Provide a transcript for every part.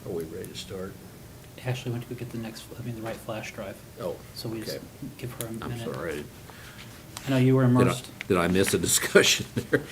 Are we ready to start? Ashley went to go get the right flash drive. Oh, So we just okay. give her a minute. I'm sorry. I know you were immersed. Did I miss a discussion there?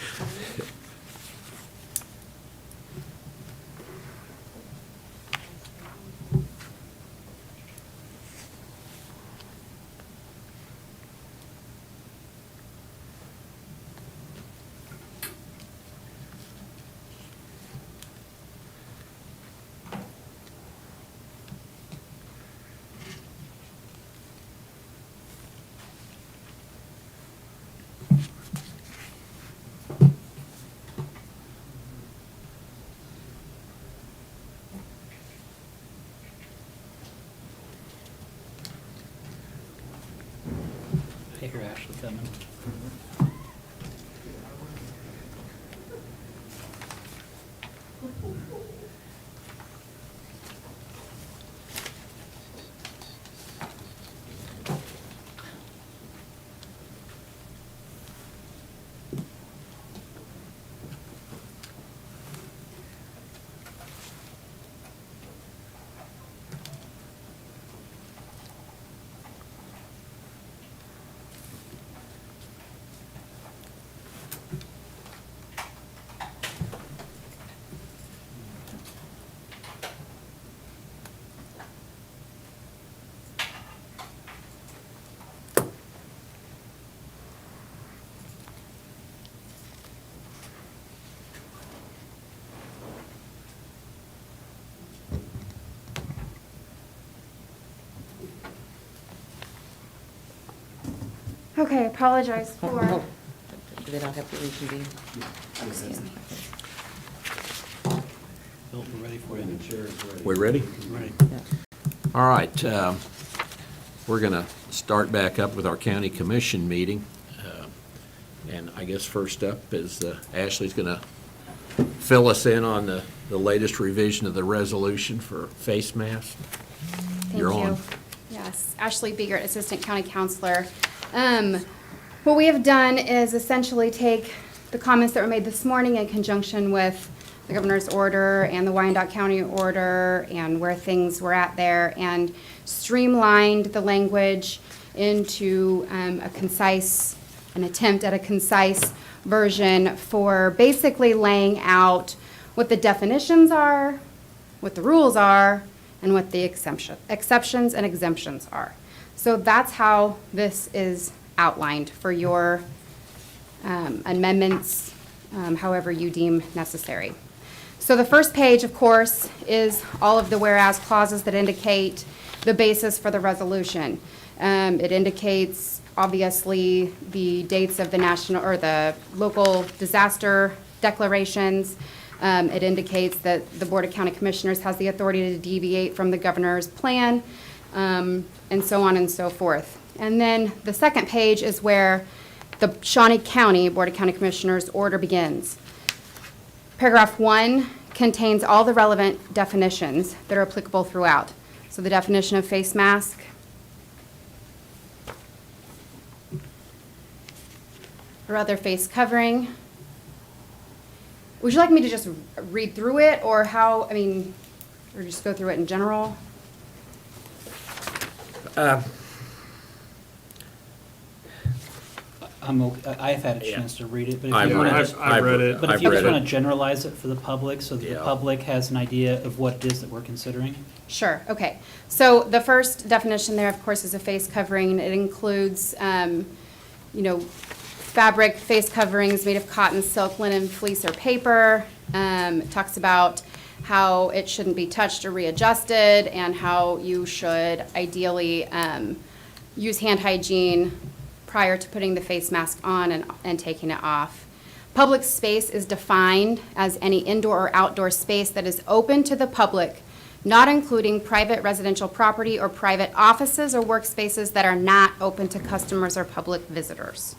I hear Ashley coming. Okay, apologize for. Do they not have to reconvene? Excuse me. Bill, we're ready for you. We ready? Ready. Yeah. All right. We're going to start back up with our county commission meeting. And I guess first up is Ashley's going to fill us in on the latest revision of the resolution for face masks. Thank You're you. on. Yes, Ashley Biegert, Assistant County Counselor. What we have done is essentially take the comments that were made this morning in conjunction with the governor's order and the Wyandotte County order and where things were at there, and streamlined the language into an attempt at a concise version for basically laying out what the definitions are, what the rules are, and what the exceptions and exemptions are. So that's how this is outlined for your amendments, however you deem necessary. So the first page, of course, is all of the whereas clauses that indicate the basis for the resolution. It indicates, obviously, the dates of the national or the local disaster declarations. It indicates that the Board of County Commissioners has the authority to deviate from the governor's plan, and so on and so forth. And then the second page is where the Shawnee County Board of County Commissioners order begins. Paragraph 1 contains all the relevant definitions that are applicable throughout. So the definition of face mask, or other face covering. Would you like me to just read through it, or or just go through it in general? I've had a Yeah. chance to read it, but if I've you want read to it. just, I've read it. but if I've you read just want it. to generalize it for the public so that the Yeah. public has an idea of what it is that we're considering. Sure, okay. So the first definition there, of course, is a face covering. It includes, fabric face coverings made of cotton, silk, linen, fleece, or paper. It talks about how it shouldn't be touched or readjusted, and how you should ideally use hand hygiene prior to putting the face mask on and taking it off. Public space is defined as any indoor or outdoor space that is open to the public, not including private residential property or private offices or workspaces that are not open to customers or public visitors.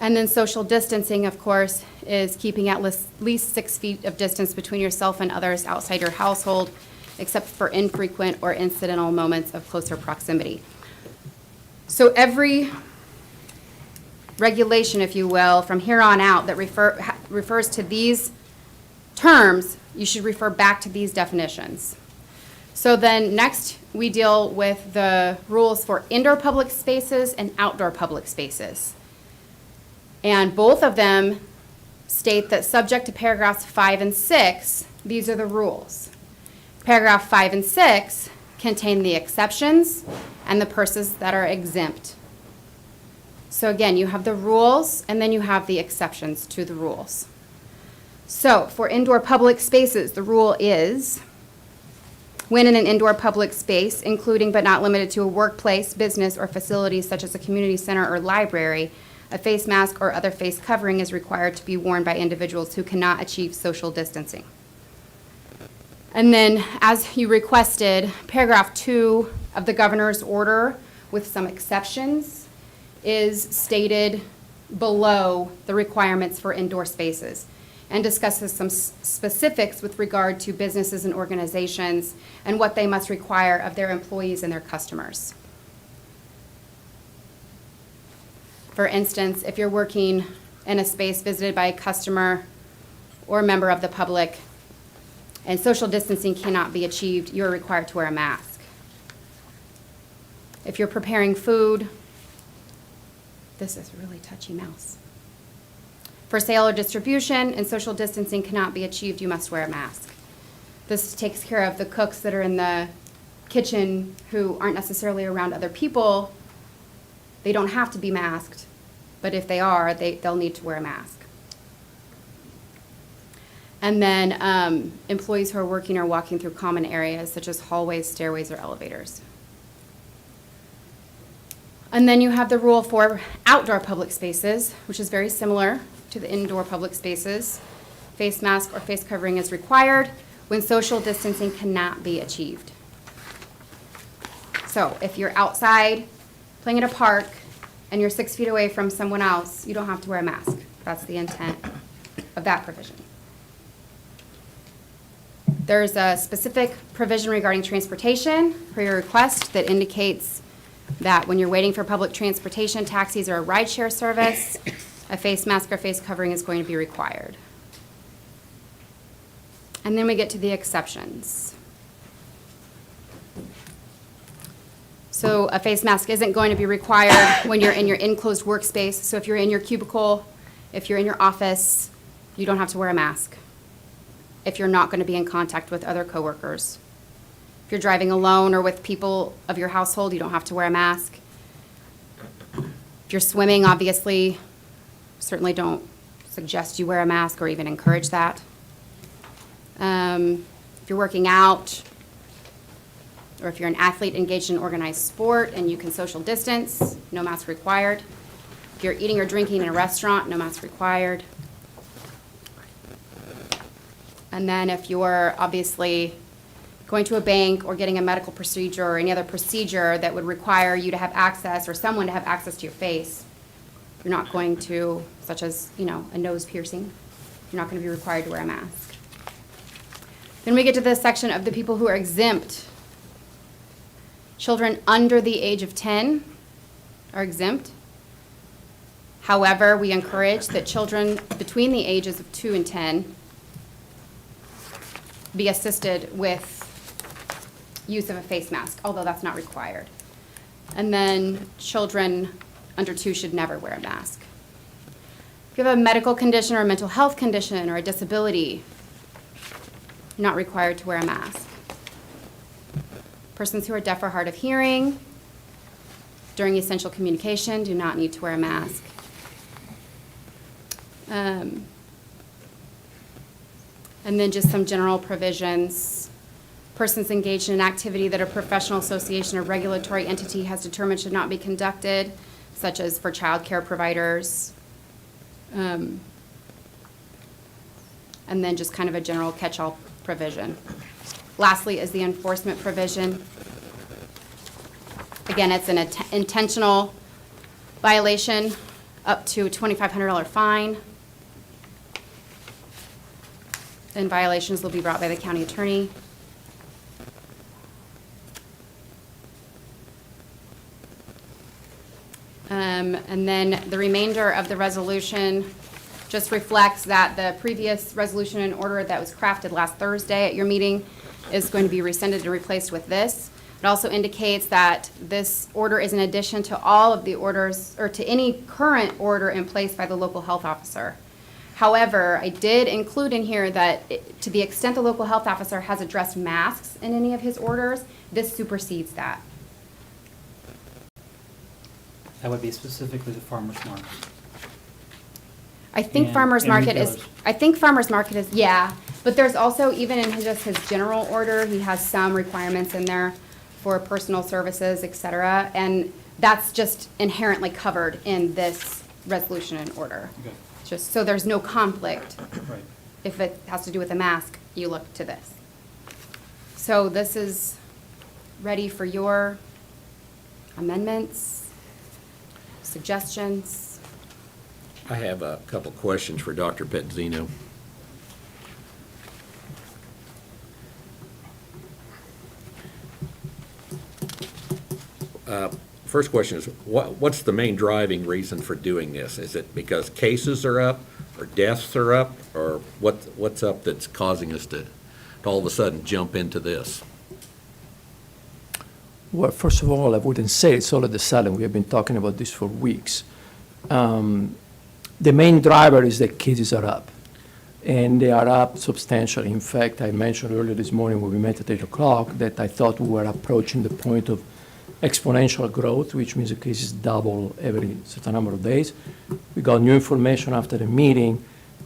And then social distancing, of course, is keeping at least 6 feet of distance between yourself and others outside your household, except for infrequent or incidental moments of closer proximity. So every regulation, if you will, from here on out that refers to these terms, you should refer back to these definitions. So then next, we deal with the rules for indoor public spaces and outdoor public spaces. And both of them state that subject to paragraphs 5 and 6, these are the rules. Paragraph 5 and 6 contain the exceptions and the persons that are exempt. So again, you have the rules and then you have the exceptions to the rules. So for indoor public spaces, the rule is when in an indoor public space, including but not limited to a workplace, business, or facility such as a community center or library, a face mask or other face covering is required to be worn by individuals who cannot achieve social distancing. And then, as you requested, paragraph 2 of the governor's order, with some exceptions, is stated below the requirements for indoor spaces and discusses some specifics with regard to businesses and organizations and what they must require of their employees and their customers. For instance, if you're working in a space visited by a customer or a member of the public and social distancing cannot be achieved, you're required to wear a mask. If you're preparing food, this is a really touchy mouse. For sale or distribution and social distancing cannot be achieved, you must wear a mask. This takes care of the cooks that are in the kitchen who aren't necessarily around other people. They don't have to be masked, but if they are, they'll need to wear a mask. And then employees who are working or walking through common areas such as hallways, stairways, or elevators. And then you have the rule for outdoor public spaces, which is very similar to the indoor public spaces. Face mask or face covering is required when social distancing cannot be achieved. So if you're outside playing at a park and you're 6 feet away from someone else, you don't have to wear a mask. That's the intent of that provision. There's a specific provision regarding transportation for your request that indicates that when you're waiting for public transportation, taxis, or a rideshare service, a face mask or face covering is going to be required. And then we get to the exceptions. So a face mask isn't going to be required when you're in your enclosed workspace. So if you're in your cubicle, if you're in your office, you don't have to wear a mask. If you're not going to be in contact with other coworkers. If you're driving alone or with people of your household, you don't have to wear a mask. If you're swimming, obviously, certainly don't suggest you wear a mask or even encourage that. If you're working out, or if you're an athlete engaged in organized sport and you can social distance, no mask required. If you're eating or drinking in a restaurant, no mask required. And then if you're obviously going to a bank or getting a medical procedure or any other procedure that would require you to have access or someone to have access to your face, you're not going to, such as, a nose piercing, you're not going to be required to wear a mask. Then we get to this section of the people who are exempt. Children under the age of 10 are exempt. However, we encourage that children between the ages of 2 and 10 be assisted with use of a face mask, although that's not required. And then children under 2 should never wear a mask. If you have a medical condition or a mental health condition or a disability, you're not required to wear a mask. Persons who are deaf or hard of hearing during essential communication do not need to wear a mask. And then just some general provisions. Persons engaged in an activity that a professional association or regulatory entity has determined should not be conducted, such as for child care providers. And then just kind of a general catch-all provision. Lastly is the enforcement provision. Again, it's an intentional violation up to a $2,500 fine. Then violations will be brought by the county attorney. And then the remainder of the resolution just reflects that the previous resolution and order that was crafted last Thursday at your meeting is going to be rescinded and replaced with this. It also indicates that this order is in addition to all of the orders, or to any current order in place by the local health officer. However, I did include in here that to the extent the local health officer has addressed masks in any of his orders, this supersedes that. That would be specifically the farmer's market. I think And- farmer's and market is, retailers. I think farmer's market is, yeah, but there's also, even in just his general order, he has some requirements in there for personal services, et cetera, and that's just inherently covered in this resolution and order. Okay. Just, so there's no conflict. Right. If it has to do with a mask, you look to this. So this is ready for your amendments, suggestions. I have a couple questions for Dr. Petzino. First question is, what's the main driving reason for doing this? Is it because cases are up, or deaths are up, or what's up that's causing us to all of a sudden jump into this? Well, first of all, I wouldn't say it's all of a sudden. We have been talking about this for weeks. The main driver is that cases are up, and they are up substantially. In fact, I mentioned earlier this morning when we met at 8 o'clock that I thought we were approaching the point of exponential growth, which means the cases double every certain number of days. We got new information after the meeting,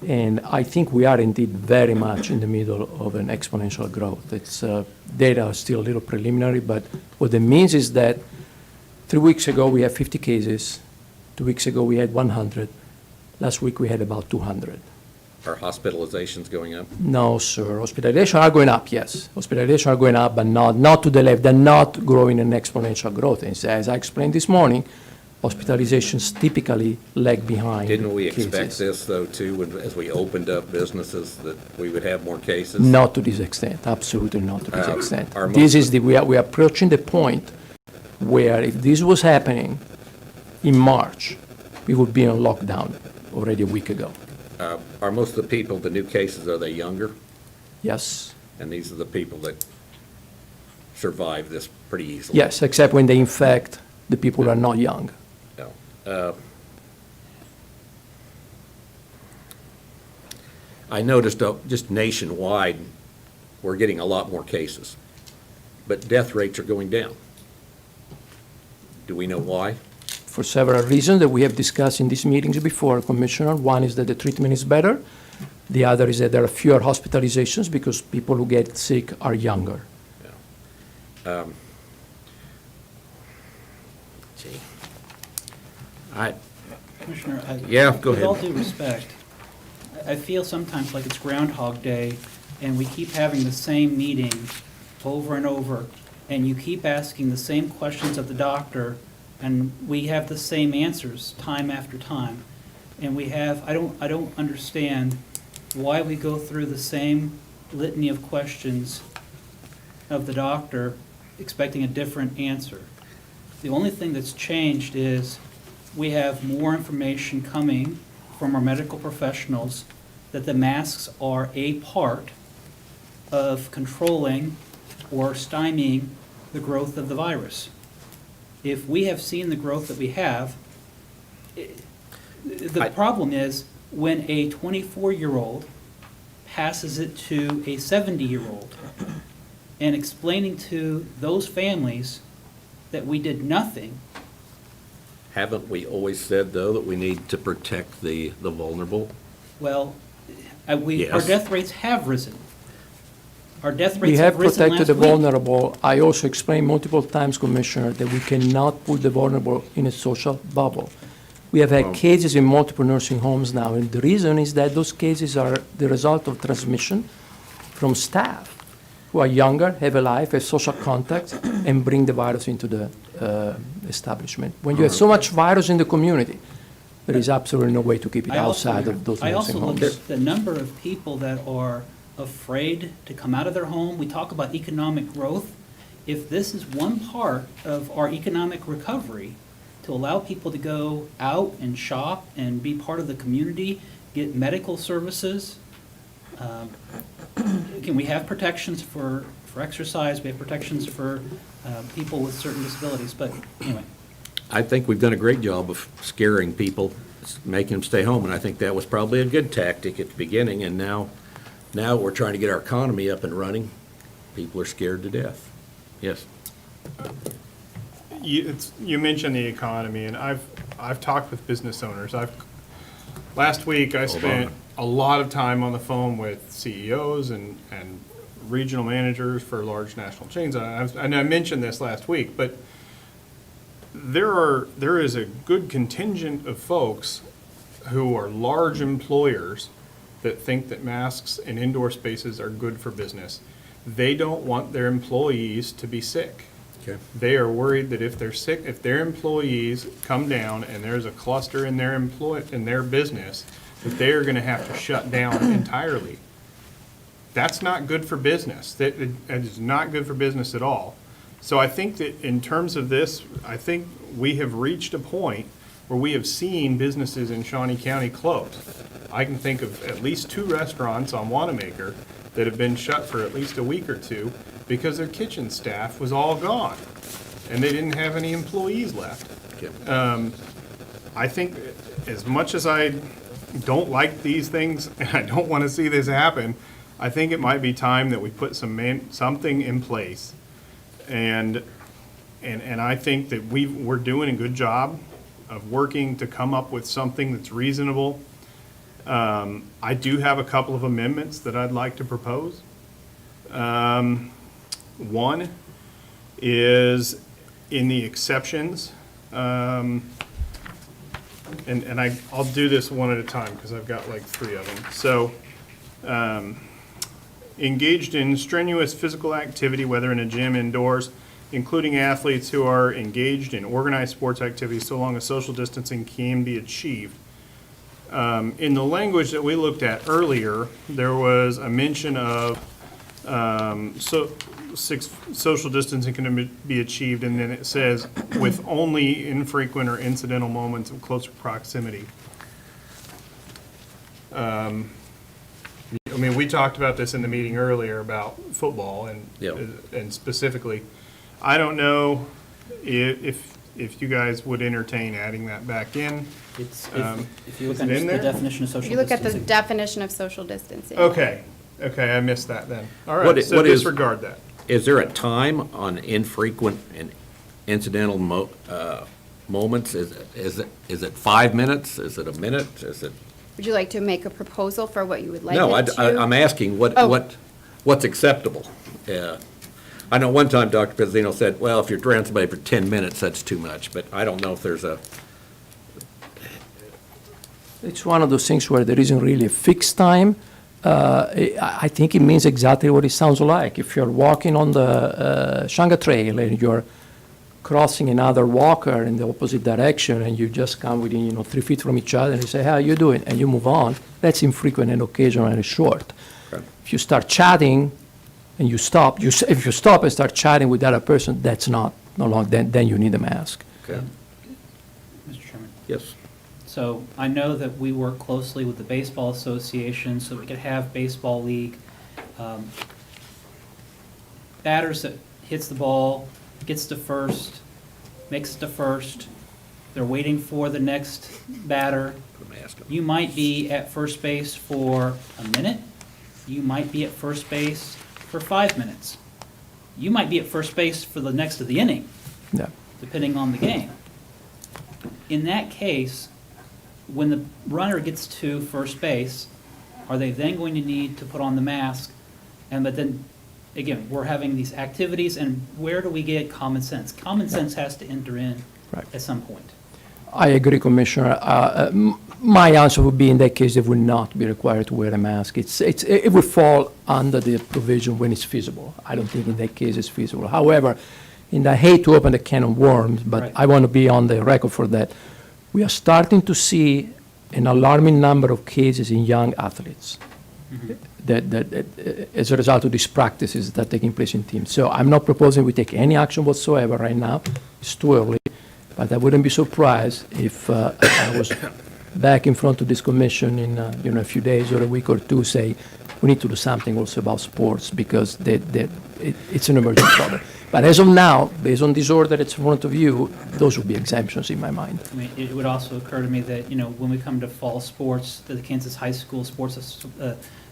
and I think we are indeed very much in the middle of an exponential growth. It's data are still a little preliminary, but what it means is that 3 weeks ago we had 50 cases, 2 weeks ago we had 100, last week we had about 200. Are hospitalizations going up? No, sir. Hospitalizations are going up, yes. Hospitalizations are going up, but not to the level. They're not growing in exponential growth. And as I explained this morning, hospitalizations typically lag behind Didn't we expect cases. this, though, too, as we opened up businesses, that we would have more cases? Not to this extent, absolutely not to this extent. are This most- is we are approaching the point where if this was happening in March, we would be on lockdown already a week ago. Are most of the people, the new cases, are they younger? Yes, And these are the people that survive this pretty easily? yes, except when they infect the people who are not young. No. I noticed just nationwide, we're getting a lot more cases, but death rates are going down. Do we know why? For several reasons that we have discussed in these meetings before, Commissioner. One is that the treatment is better. The other is that there are fewer hospitalizations because people who get sick are younger. Gee. Commissioner, Yeah, go with all ahead. due respect, I feel sometimes like it's Groundhog Day, and we keep having the same meeting over and over, and you keep asking the same questions of the doctor, and we have the same answers time after time. And I don't understand why we go through the same litany of questions of the doctor, expecting a different answer. The only thing that's changed is we have more information coming from our medical professionals that the masks are a part of controlling or stymieing the growth of the virus. If we have seen the growth that we have, the problem is when a 24-year-old passes it to a 70-year-old and explaining to those families that we did nothing. Haven't we always said, though, that we need to protect the vulnerable? Well, our Yes. death rates have risen. Our death We rates have have risen protected the last week. vulnerable. I also explained multiple times, Commissioner, that we cannot put the vulnerable in a social bubble. We have had cases in multiple nursing homes now, and the reason is that those cases are the result of transmission from staff who are younger, have a life, have social contacts, and bring the virus into the establishment. When you have so much virus in the community, there is absolutely no way to keep it I also- outside of those I also nursing look homes. at the number of people that are afraid to come out of their home. We talk about economic growth. If this is one part of our economic recovery, to allow people to go out and shop and be part of the community get medical services. Again, we have protections for exercise, we have protections for people with certain disabilities, but anyway. I think we've done a great job of scaring people, making them stay home, and I think that was probably a good tactic at the beginning, and now we're trying to get our economy up and running. People are scared to death. Yes. You mentioned the economy, and I've talked with business owners. Last week, I spent a lot of time on the phone with CEOs and regional managers for large national chains. And I mentioned this last week, but there is a good contingent of folks who are large employers that think that masks in indoor spaces are good for business. They don't want their employees to be sick. Okay. They are worried that if they're sick, if their employees come down and there's a cluster in their business, that they are gonna have to shut down entirely. That's not good for business. That is not good for business at all. So I think that in terms of this, I think we have reached a point where we have seen businesses in Shawnee County close. I can think of at least 2 restaurants on Wanamaker that have been shut for at least a week or two because their kitchen staff was all gone and they didn't have any employees left. Okay. I think as much as I don't like these things and I don't want to see this happen, I think it might be time that we put something in place. And I think that we're doing a good job of working to come up with something that's reasonable. I do have a couple of amendments that I'd like to propose. One is in the exceptions, and I'll do this one at a time because I've got like 3 of them. So, engaged in strenuous physical activity, whether in a gym indoors, including athletes who are engaged in organized sports activities so long as social distancing can be achieved. In the language that we looked at earlier, there was a mention of social distancing can be achieved, and then it says with only infrequent or incidental moments of closer proximity. I mean, we talked about this in the meeting earlier about football Yeah. and specifically. I don't know if you guys would entertain adding that back in. It's, Um, if you look is it at in the there? definition of social If you look at the distancing. definition of social distancing. Okay, I missed that then. All What right, i- so what is- disregard that. Is there a time on infrequent and incidental moments? Is it 5 minutes? Is it a minute? Is it? Would you like to make a proposal for what you would like No, it to? I'm asking Oh. what's acceptable? I know one time Dr. Pizzino said, well, if you're around somebody for 10 minutes, that's too much, but I don't know if there's a, It's one of those things where there isn't really a fixed time. I think it means exactly what it sounds like. If you're walking on the Shanga Trail and you're crossing another walker in the opposite direction and you just come within 3 feet from each other and you say, how are you doing? And you move on, that's infrequent and occasional and short. Okay. If you start chatting and you stop, if you stop and start chatting with the other person, that's no longer, then you need a mask. okay, Mr. Chairman. yes. So I know that we work closely with the Baseball Association so we could have Baseball League. Batters that hits the ball, gets to first, makes it to first, they're waiting for the next batter. Put a mask on. You might be at first base for a minute. You might be at first base for 5 minutes. You might be at first base for the next of the inning, Yeah. depending on the game. In that case, when the runner gets to first base, are they then going to need to put on the mask? But then, again, we're having these activities, and where do we get common sense? Common sense has to enter in Right. at some point. I agree, Commissioner. My answer would be, in that case, they would not be required to wear a mask. It would fall under the provision when it's feasible. I don't think in that case it's feasible. However, I hate to open the can of worms, but Right. I want to be on the record for that. We are starting to see an alarming number of cases in young athletes that as a result of these practices that are taking place in teams. So I'm not proposing we take any action whatsoever right now. It's too early. But I wouldn't be surprised if I was back in front of this commission in a few days or a week or two, say, we need to do something also about sports because it's an emerging problem. But as of now, based on this order that's in front of you, those would be exemptions in my mind. I mean, it would also occur to me that, when we come to fall sports, the Kansas High School Sports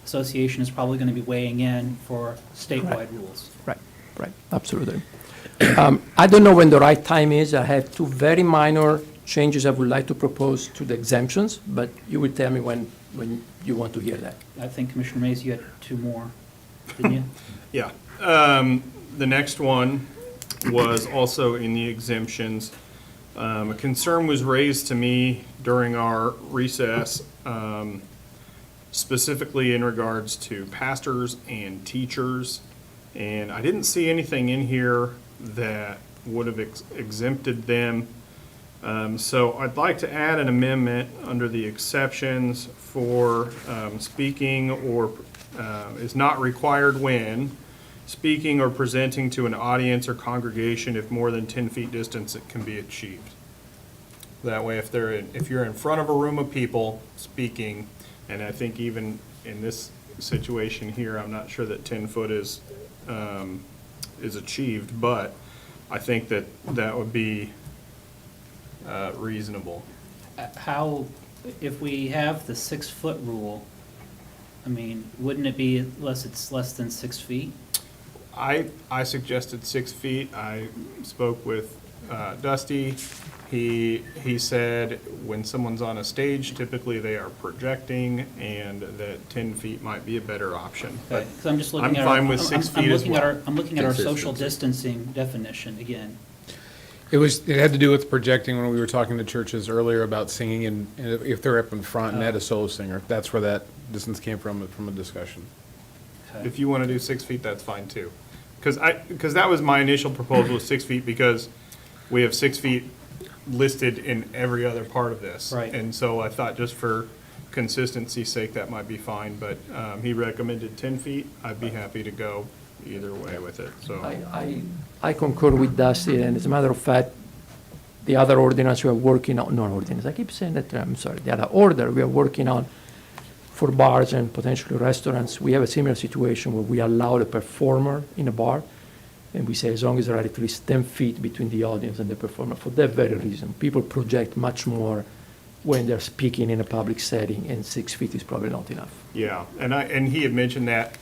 Association is probably going to be weighing in for statewide rules. Right, absolutely. I don't know when the right time is. I have two very minor changes I would like to propose to the exemptions, but you will tell me when you want to hear that. I think Commissioner Mays, you had two more, didn't you? Yeah. The next one was also in the exemptions. A concern was raised to me during our recess, specifically in regards to pastors and teachers. And I didn't see anything in here that would have exempted them. So I'd like to add an amendment under the exceptions for speaking or is not required when speaking or presenting to an audience or congregation if more than 10 feet distance it can be achieved. That way, if you're in front of a room of people speaking, and I think even in this situation here, I'm not sure that 10 foot is achieved, but I think that would be reasonable. How, if we have the 6-foot rule, I mean, wouldn't it be unless it's less than 6 feet? I suggested 6 feet. I spoke with Dusty. He said when someone's on a stage, typically they are projecting, and that 10 feet might be a better option. But Because I'm just looking I'm at. fine with 6 feet as well. I'm looking at our social Consistency. distancing definition again. It had to do with projecting when we were talking to churches earlier about singing and if they're up in front and had a solo singer. That's where that distance came from a discussion. Okay. If you want to do 6 feet, that's fine too. Because that was my initial proposal was 6 feet because we have 6 feet listed in every other part of this. Right. And so I thought just for consistency's sake, that might be fine, but he recommended 10 feet. I'd be happy to go either way with it, so. I concur with Dusty, and as a matter of fact, the other ordinance we are working on, not ordinance, I keep saying that, I'm sorry, the other order we are working on for bars and potentially restaurants, we have a similar situation where we allow the performer in a bar, and we say as long as there are at least 10 feet between the audience and the performer, for that very reason. People project much more when they're speaking in a public setting, and 6 feet is probably not enough. Yeah, and he had mentioned that.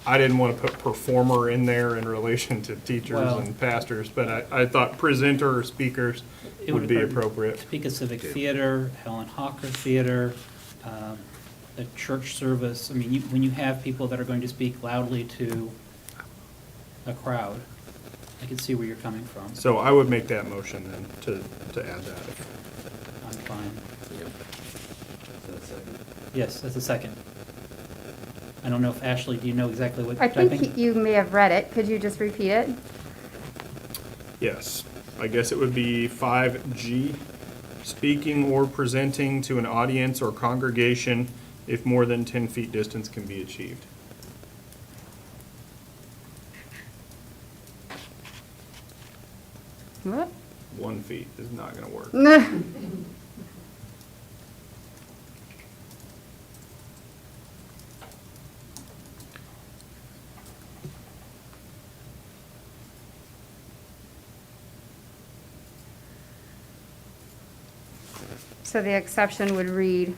I didn't want to put performer in there in relation to teachers Well- and pastors, but I thought presenter or speakers It would be occur- appropriate. Topeka Civic Theater, Helen Hawker Theater, a church service. I mean, when you have people that are going to speak loudly to a crowd, I can see where you're coming from. So I would make that motion then to add that. I'm fine. Yes, that's a second. I don't know if Ashley, do you know exactly what I you're typing? think you may have read it. Could you just repeat it? Yes, I guess it would be 5G, speaking or presenting to an audience or congregation if more than 10 feet distance can be achieved. What? 1 feet is not going to work. So the exception would read,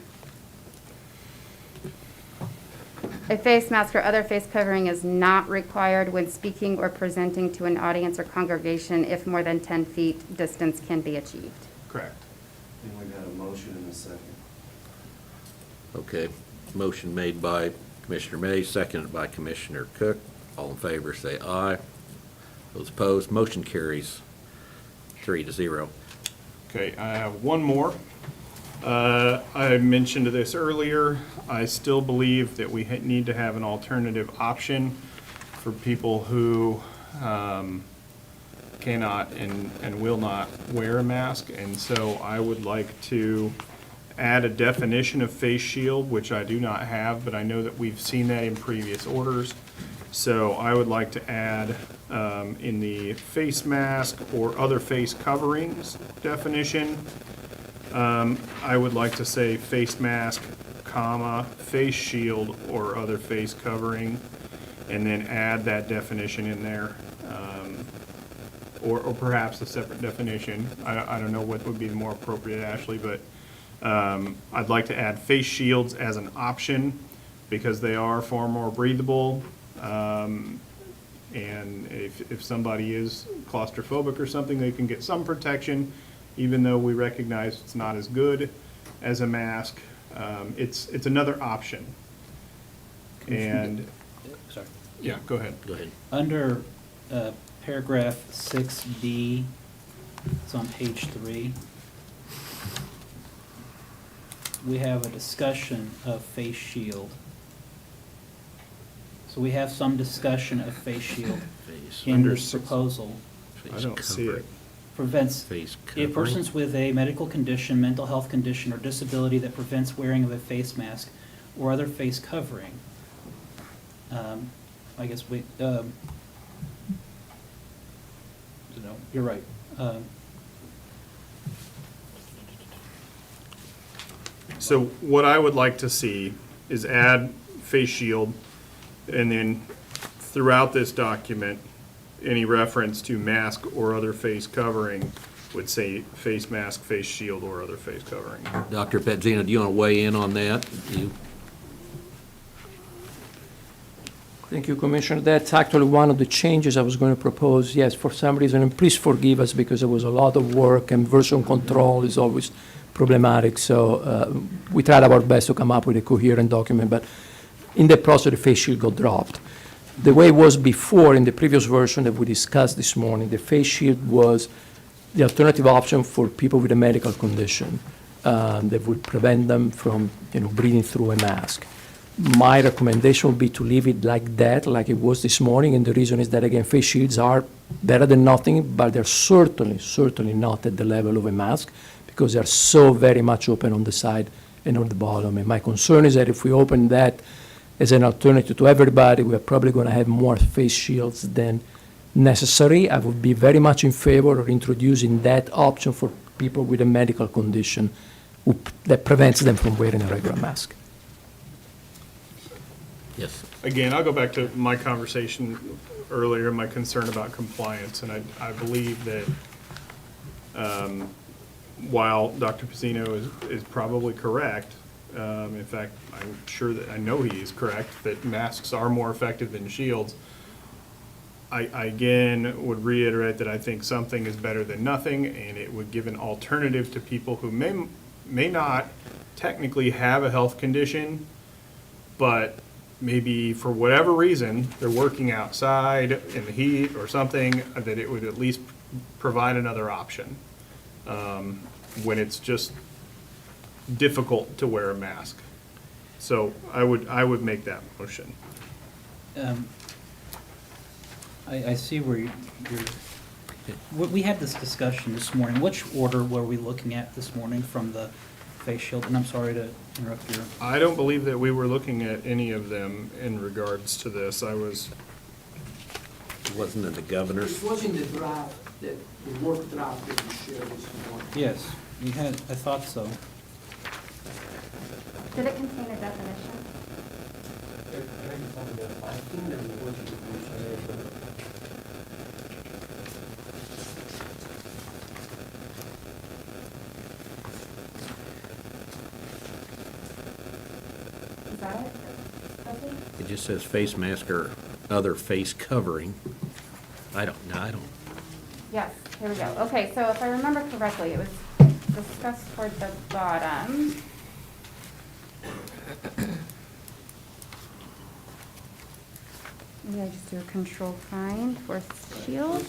a face mask or other face covering is not required when speaking or presenting to an audience or congregation if more than 10 feet distance can be achieved. Correct. And we got a motion and a second. Okay, motion made by Commissioner May, seconded by Commissioner Cook. All in favor, say aye. Those opposed, motion carries 3-0. Okay, I have one more. I mentioned this earlier. I still believe that we need to have an alternative option for people who cannot and will not wear a mask. And so I would like to add a definition of face shield, which I do not have, but I know that we've seen that in previous orders. So I would like to add in the face mask or other face coverings definition, I would like to say face mask, comma, face shield or other face covering, and then add that definition in there. Or perhaps a separate definition. I don't know what would be more appropriate, Ashley, but I'd like to add face shields as an option because they are far more breathable. And if somebody is claustrophobic or something, they can get some protection, even though we recognize it's not as good as a mask. It's another option. And, Sorry. yeah, go ahead. Go ahead. Under paragraph 6B, it's on page 3, we have a discussion of face shield. So we have some discussion of face shield Face. in Under this six- proposal. I don't see it. Prevents, Face if covering. persons with a medical condition, mental health condition, or disability that prevents wearing of a face mask or other face covering. I guess we, no, you're right. So what I would like to see is add face shield, and then throughout this document, any reference to mask or other face covering would say face mask, face shield, or other face covering. Dr. Petzina, do you want to weigh in on that? You, Thank you, Commissioner. That's actually one of the changes I was going to propose. Yes, for some reason, and please forgive us because it was a lot of work and version control is always problematic. So we tried our best to come up with a coherent document, but in the process, the face shield got dropped. The way it was before in the previous version that we discussed this morning, the face shield was the alternative option for people with a medical condition that would prevent them from, breathing through a mask. My recommendation would be to leave it like that, like it was this morning, and the reason is that, again, face shields are better than nothing, but they're certainly not at the level of a mask because they're so very much open on the side and on the bottom. And my concern is that if we open that as an alternative to everybody, we're probably going to have more face shields than necessary. I would be very much in favor of introducing that option for people with a medical condition that prevents them from wearing a regular mask. yes. Again, I'll go back to my conversation earlier, my concern about compliance, and I believe that while Dr. Pizzino is probably correct, in fact, I'm sure that, I know he is correct, that masks are more effective than shields, I again would reiterate that I think something is better than nothing, and it would give an alternative to people who may not technically have a health condition, but maybe for whatever reason, they're working outside in the heat or something, that it would at least provide another option when it's just difficult to wear a mask. So I would make that motion. I see where you're, we had this discussion this morning. Which order were we looking at this morning from the face shield? And I'm sorry to interrupt your. I don't believe that we were looking at any of them in regards to this. Wasn't it the governor's? It was in the draft, the work draft that we shared this morning. Yes, we had, I thought so. Did it contain a definition? Is that it? Sophie? It just says face mask or other face covering. I don't. Yes, here we go. Okay, so if I remember correctly, it was discussed toward the bottom. Maybe I just do a control find for shield.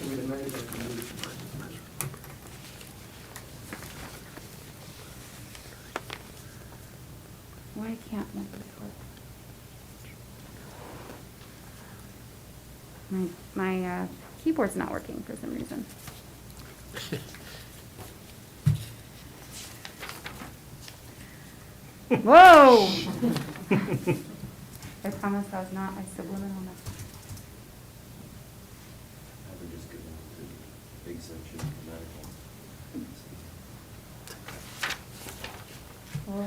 Why can't my my keyboard's not working for some reason. Whoa! I promise that was not a subliminal message. I would just go down to big section, medical. All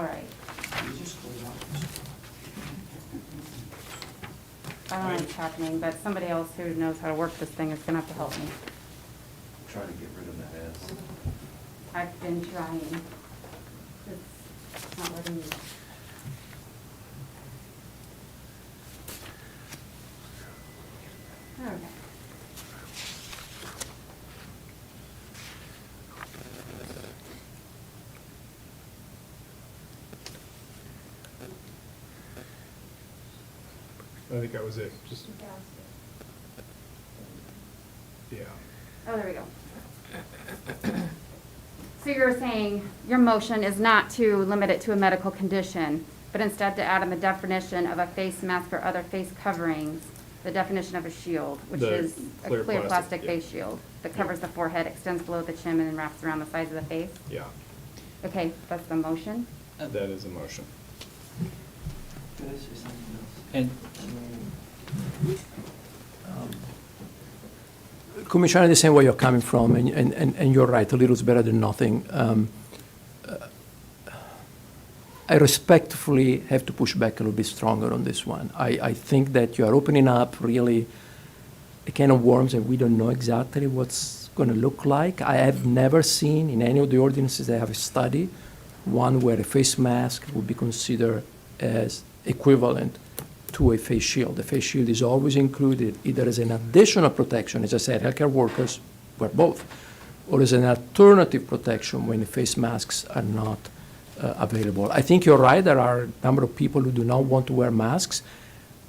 right. I don't know what's happening, but somebody else who knows how to work this thing is gonna have to help me. Try to get rid of that S. I've been trying. It's not letting me. Okay. I think that was it, just, yeah. Oh, there we go. So you're saying your motion is not to limit it to a medical condition, but instead to add in the definition of a face mask or other face coverings, the definition of a shield, which The is a clear clear plastic, plastic yeah. face shield that covers the forehead, extends below the chin, and then wraps around the sides of the face? Yeah, Okay, that's the motion? that is a motion. Can I say something else? And Commissioner, I understand where you're coming from, and you're right, a little is better than nothing. I respectfully have to push back a little bit stronger on this one. I think that you are opening up really a can of worms that we don't know exactly what's going to look like. I have never seen in any of the ordinances that I have studied one where a face mask would be considered as equivalent to a face shield. The face shield is always included either as an additional protection, as I said, healthcare workers wear both, or as an alternative protection when the face masks are not available. I think you're right, there are a number of people who do not want to wear masks.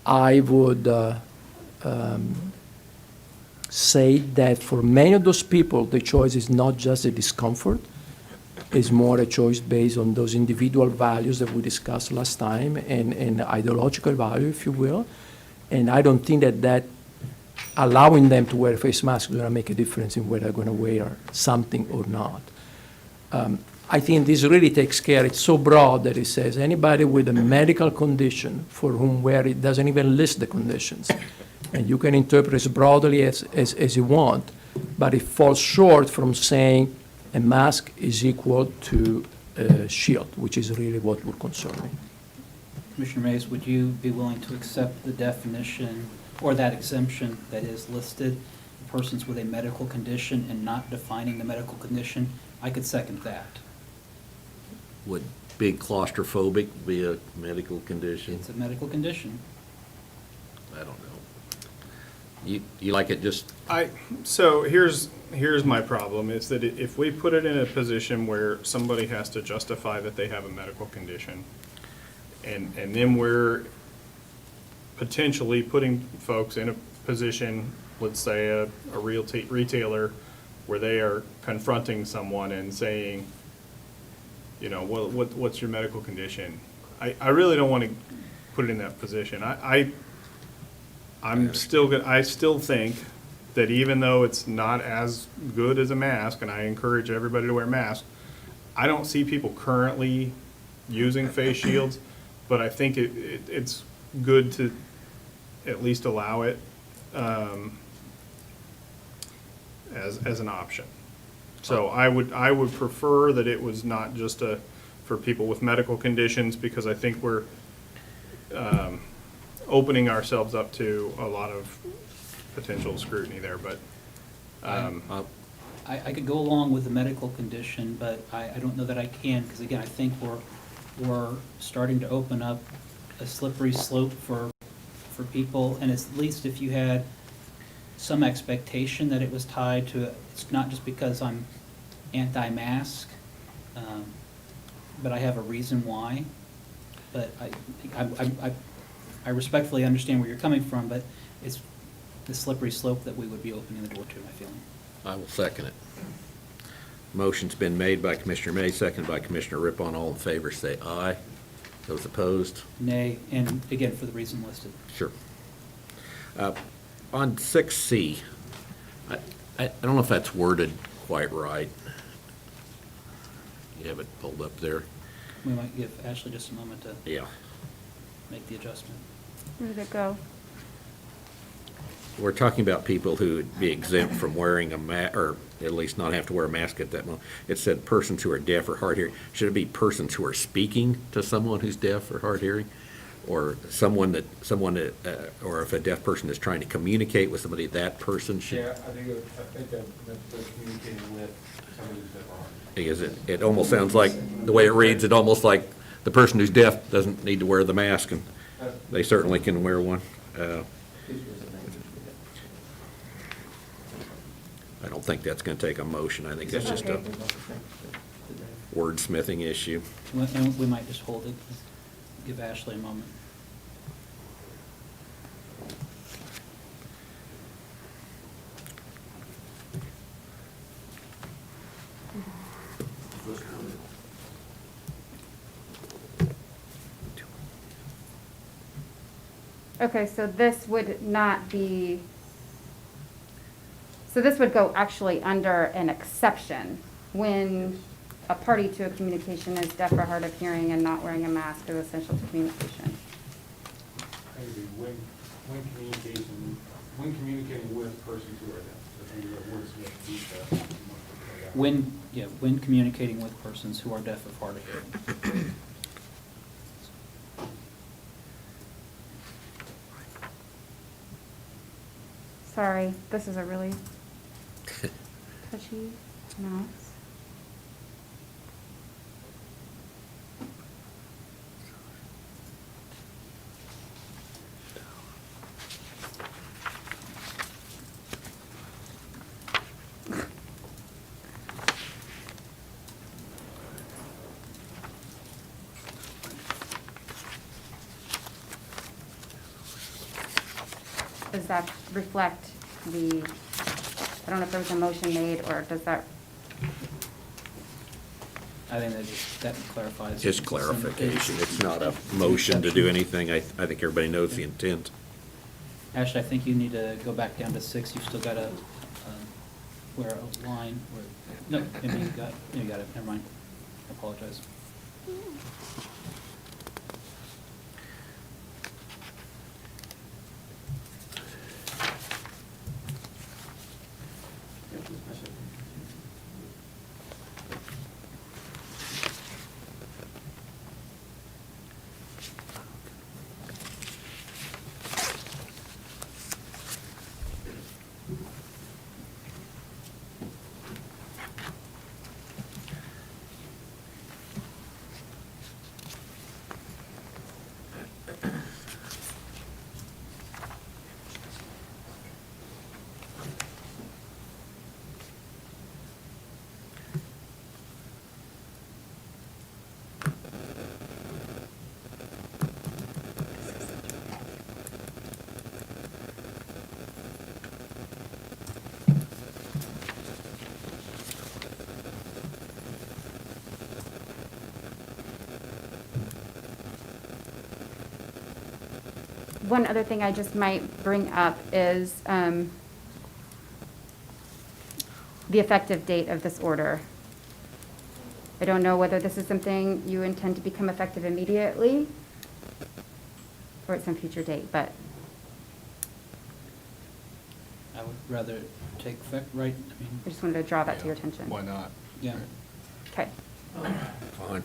I would say that for many of those people, the choice is not just a discomfort, it's more a choice based on those individual values that we discussed last time and ideological value, if you will. And I don't think that allowing them to wear a face mask is going to make a difference in whether they're going to wear something or not. I think this really takes care, it's so broad that it says anybody with a medical condition for whom where it doesn't even list the conditions. And you can interpret as broadly as you want, but it falls short from saying a mask is equal to a shield, which is really what would concern me. Commissioner Mays, would you be willing to accept the definition or that exemption that is listed, persons with a medical condition and not defining the medical condition? I could second that. Would being claustrophobic be a medical condition? It's a medical condition. I don't know. You like it just, So here's my problem, is that if we put it in a position where somebody has to justify that they have a medical condition, and then we're potentially putting folks in a position, let's say a retailer, where they are confronting someone and saying, you know, well, what's your medical condition? I really don't want to put it in that position. I still think that even though it's not as good as a mask, and I encourage everybody to wear masks, I don't see people currently using face shields, but I think it's good to at least allow it as an option. So I would prefer that it was not just for people with medical conditions, because I think we're opening ourselves up to a lot of potential scrutiny there, but I could go along with the medical condition, but I don't know that I can, because again, I think we're starting to open up a slippery slope for people, and it's at least if you had some expectation that it was tied to, it's not just because I'm anti-mask, but I have a reason why. But I respectfully understand where you're coming from, but it's the slippery slope that we would be opening the door to, I feel. I will second it. Motion's been made by Commissioner May, seconded by Commissioner Rippon. All in favor, say aye. Those opposed? Nay, and again, for the reason listed. Sure. On 6C, I don't know if that's worded quite right. You have it pulled up there? We might give Ashley just a moment to Yeah. make the adjustment. Where did it go? we're talking about people who would be exempt from wearing or at least not have to wear a mask at that moment. It said persons who are deaf or hard hearing. Should it be persons who are speaking to someone who's deaf or hard hearing? Or someone that, or if a deaf person is trying to communicate with somebody, that person should? I think that they're communicating with somebody who's different. Because it almost sounds like, the way it reads, it almost like the person who's deaf doesn't need to wear the mask, and they certainly can wear one. I don't think that's gonna take a motion. I think that's just a wordsmithing issue. And we might just hold it, give Ashley a moment. Okay, so this would not be, so this would go actually under an exception when a party to a communication is deaf or hard of hearing and not wearing a mask is essential to communication. I think it'd be when communicating with persons who are deaf. I think the wordsmith beat that. When communicating with persons who are deaf or hard of hearing. Sorry, this is a really touchy mouse. Does that reflect the, I don't know if there was a motion made, or does that, I think that clarifies. Just clarification. It's not a motion to do anything. I think everybody knows the intent. Ashley, I think you need to go back down to 6. You've still got to wear a line. No, maybe you got it. Never mind. I apologize. one other thing I just might bring up is the effective date of this order. I don't know whether this is something you intend to become effective immediately or at some future date, but I would rather take effect, right? I just wanted to draw that to your attention. Why not? Yeah. Okay. Fine.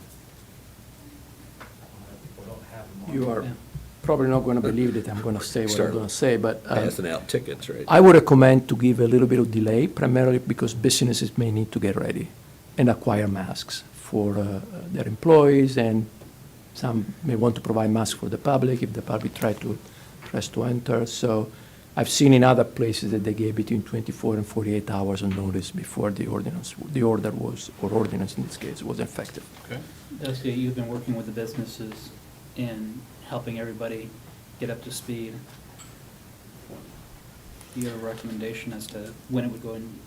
You are Yeah. probably not going to believe that I'm going to say what I'm Start going to say, but Passing out tickets, right? I would recommend to give a little bit of delay, primarily because businesses may need to get ready and acquire masks for their employees, and some may want to provide masks for the public if the public tries to enter. So I've seen in other places that they gave between 24 and 48 hours of notice before the ordinance in this case, was effective. Okay. Dusty, you've been working with the businesses in helping everybody get up to speed. Do you have a recommendation as to when it would go in?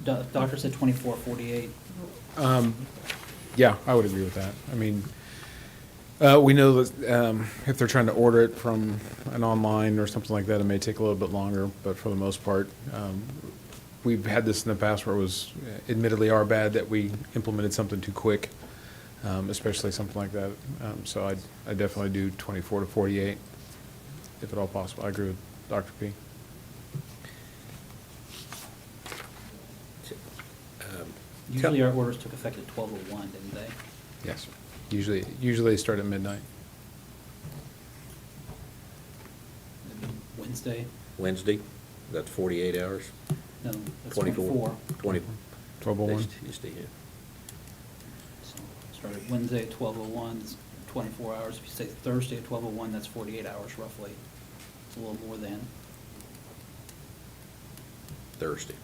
Doctor said 24, 48. Yeah, I would agree with that. I mean, we know that if they're trying to order it from an online or something like that, it may take a little bit longer, but for the most part, we've had this in the past where it was admittedly our bad that we implemented something too quick, especially something like that. So I definitely do 24 to 48, if at all possible. I agree with Dr. P? Usually our orders took effect at 12:01, didn't they? Yes. Usually they start at midnight. Wednesday? Wednesday, that's 48 hours? No, that's 24. 24. 20. 12:01? Tuesday, yeah. So started Wednesday at 12:01, it's 24 hours. If you say Thursday at 12:01, that's 48 hours roughly. It's a little more than. Thursday.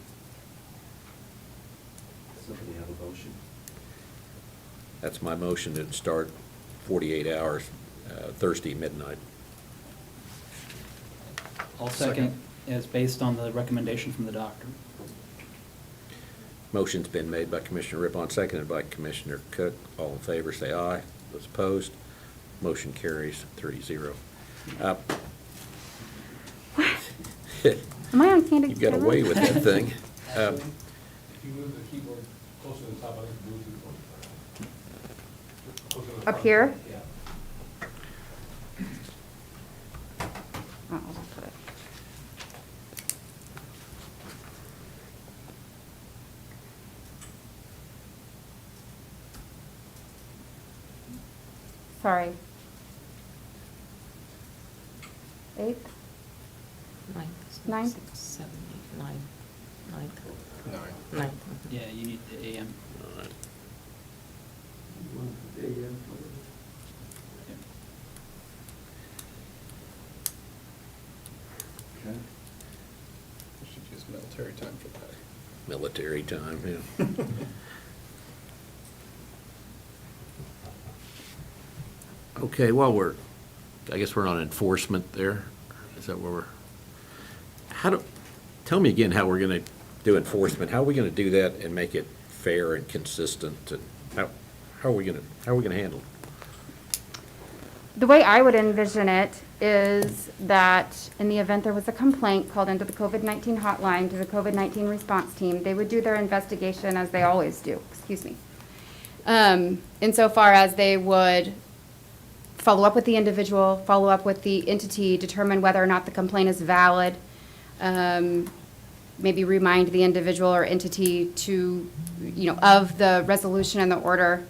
Somebody have a motion? That's my motion to start 48 hours, Thursday midnight. I'll second as based on the recommendation from the doctor. Motion's been made by Commissioner Rippon, seconded by Commissioner Cook. All in favor, say aye. Those opposed, motion carries 3-0. Am I on candid You got camera? away with that thing. If you move the keyboard closer to the top, I think Bluetooth will. Closer to the Up front. here? Yeah. Oh, I'll just put it. Sorry. 8th? Ninth. Ninth? 6, 7, 8, 9. Ninth. Nine. Ninth. Yeah, you need the AM. All right. Okay. We should use military time for that. Military time, yeah. Okay, well, I guess we're on enforcement there. Is that where tell me again how we're gonna do enforcement. How are we gonna do that and make it fair and consistent? And how are we gonna handle it? The way I would envision it is that in the event there was a complaint called into the COVID-19 hotline to the COVID-19 response team, they would do their investigation as they always do, excuse me. Insofar as they would follow up with the individual, follow up with the entity, determine whether or not the complaint is valid, maybe remind the individual or entity to, of the resolution and the order.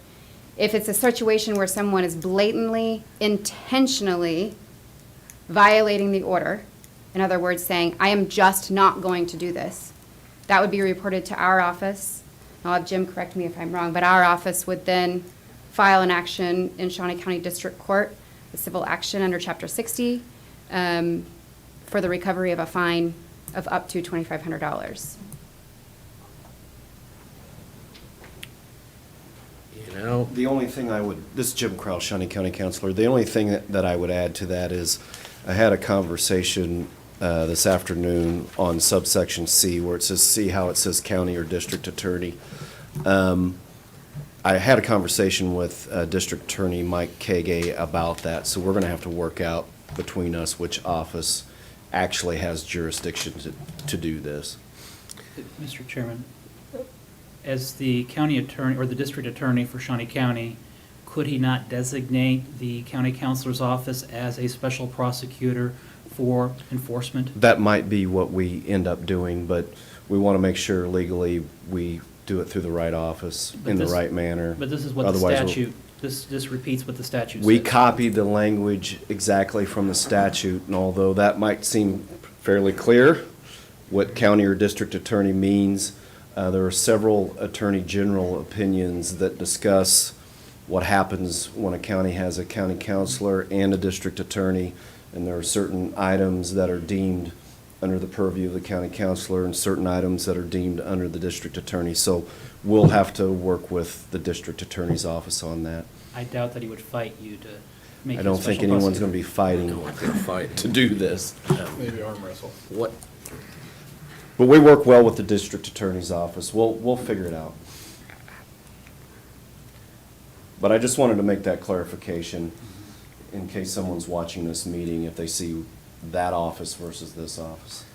If it's a situation where someone is blatantly, intentionally violating the order, in other words, saying, I am just not going to do this, that would be reported to our office. I'll have Jim correct me if I'm wrong, but our office would then file an action in Shawnee County District Court, a civil action under Chapter 60, for the recovery of a fine of up to $2,500. The only thing this is Jim Krause, Shawnee County Councilor. The only thing that I would add to that is I had a conversation this afternoon on subsection C where it says, see how it says county or district attorney. I had a conversation with District Attorney Mike Kage about that, so we're going to have to work out between us which office actually has jurisdiction to do this. Mr. Chairman, as the county attorney, or the district attorney for Shawnee County, could he not designate the county counselor's office as a special prosecutor for enforcement? That might be what we end up doing, but we want to make sure legally we do it through the right office But in the this- right manner. But this is what the Otherwise, we'll- statute, this repeats what the statute says. We copied the language exactly from the statute, and although that might seem fairly clear, what county or district attorney means, there are several attorney general opinions that discuss what happens when a county has a county counselor and a district attorney, and there are certain items that are deemed under the purview of the county counselor and certain items that are deemed under the district attorney. So we'll have to work with the district attorney's office on that. I doubt that he would fight you to make I you a don't think special anyone's going to prosecutor. be No one's gonna fighting fight. to do this. Maybe arm wrestle. What, But we work well with the district attorney's office. We'll figure it out. But I just wanted to make that clarification in case someone's watching this meeting, if they see that office versus this office.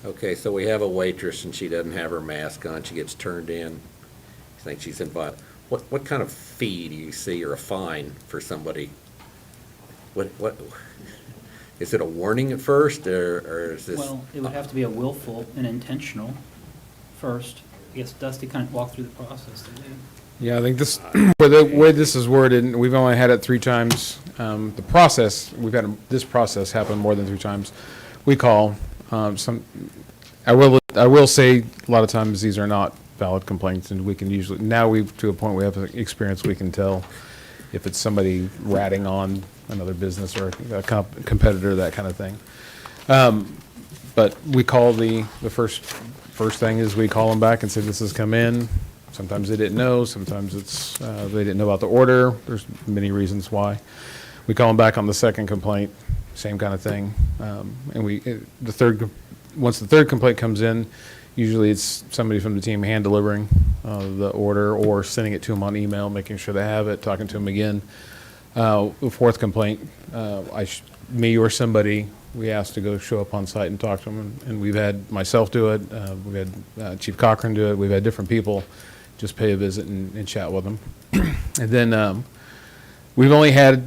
okay, so we have a waitress and she doesn't have her mask on, she gets turned in. You think she's in what kind of fee do you see or a fine for somebody? What, Is it a warning at first, or is this? Well, it would have to be a willful and intentional first. I guess Dusty kind of walked through the process. Didn't he? Yeah, I think this, with the way this is worded, we've only had it 3 times. The process, we've had this process happen more than 3 times. We call, I will say, a lot of times these are not valid complaints, and we can usually, now we've, to a point we have experience, we can tell if it's somebody ratting on another business or a competitor, that kind of thing. But we call the first thing is we call them back and say, this has come in. Sometimes they didn't know, sometimes it's, they didn't know about the order. There's many reasons why. We call them back on the second complaint, same kind of thing. And once the third complaint comes in, usually it's somebody from the team hand delivering the order or sending it to them on email, making sure they have it, talking to them again. The fourth complaint, me or somebody, we asked to go show up on site and talk to them. And we've had myself do it, we've had Chief Cochran do it, we've had different people just pay a visit and chat with them. And then we've only had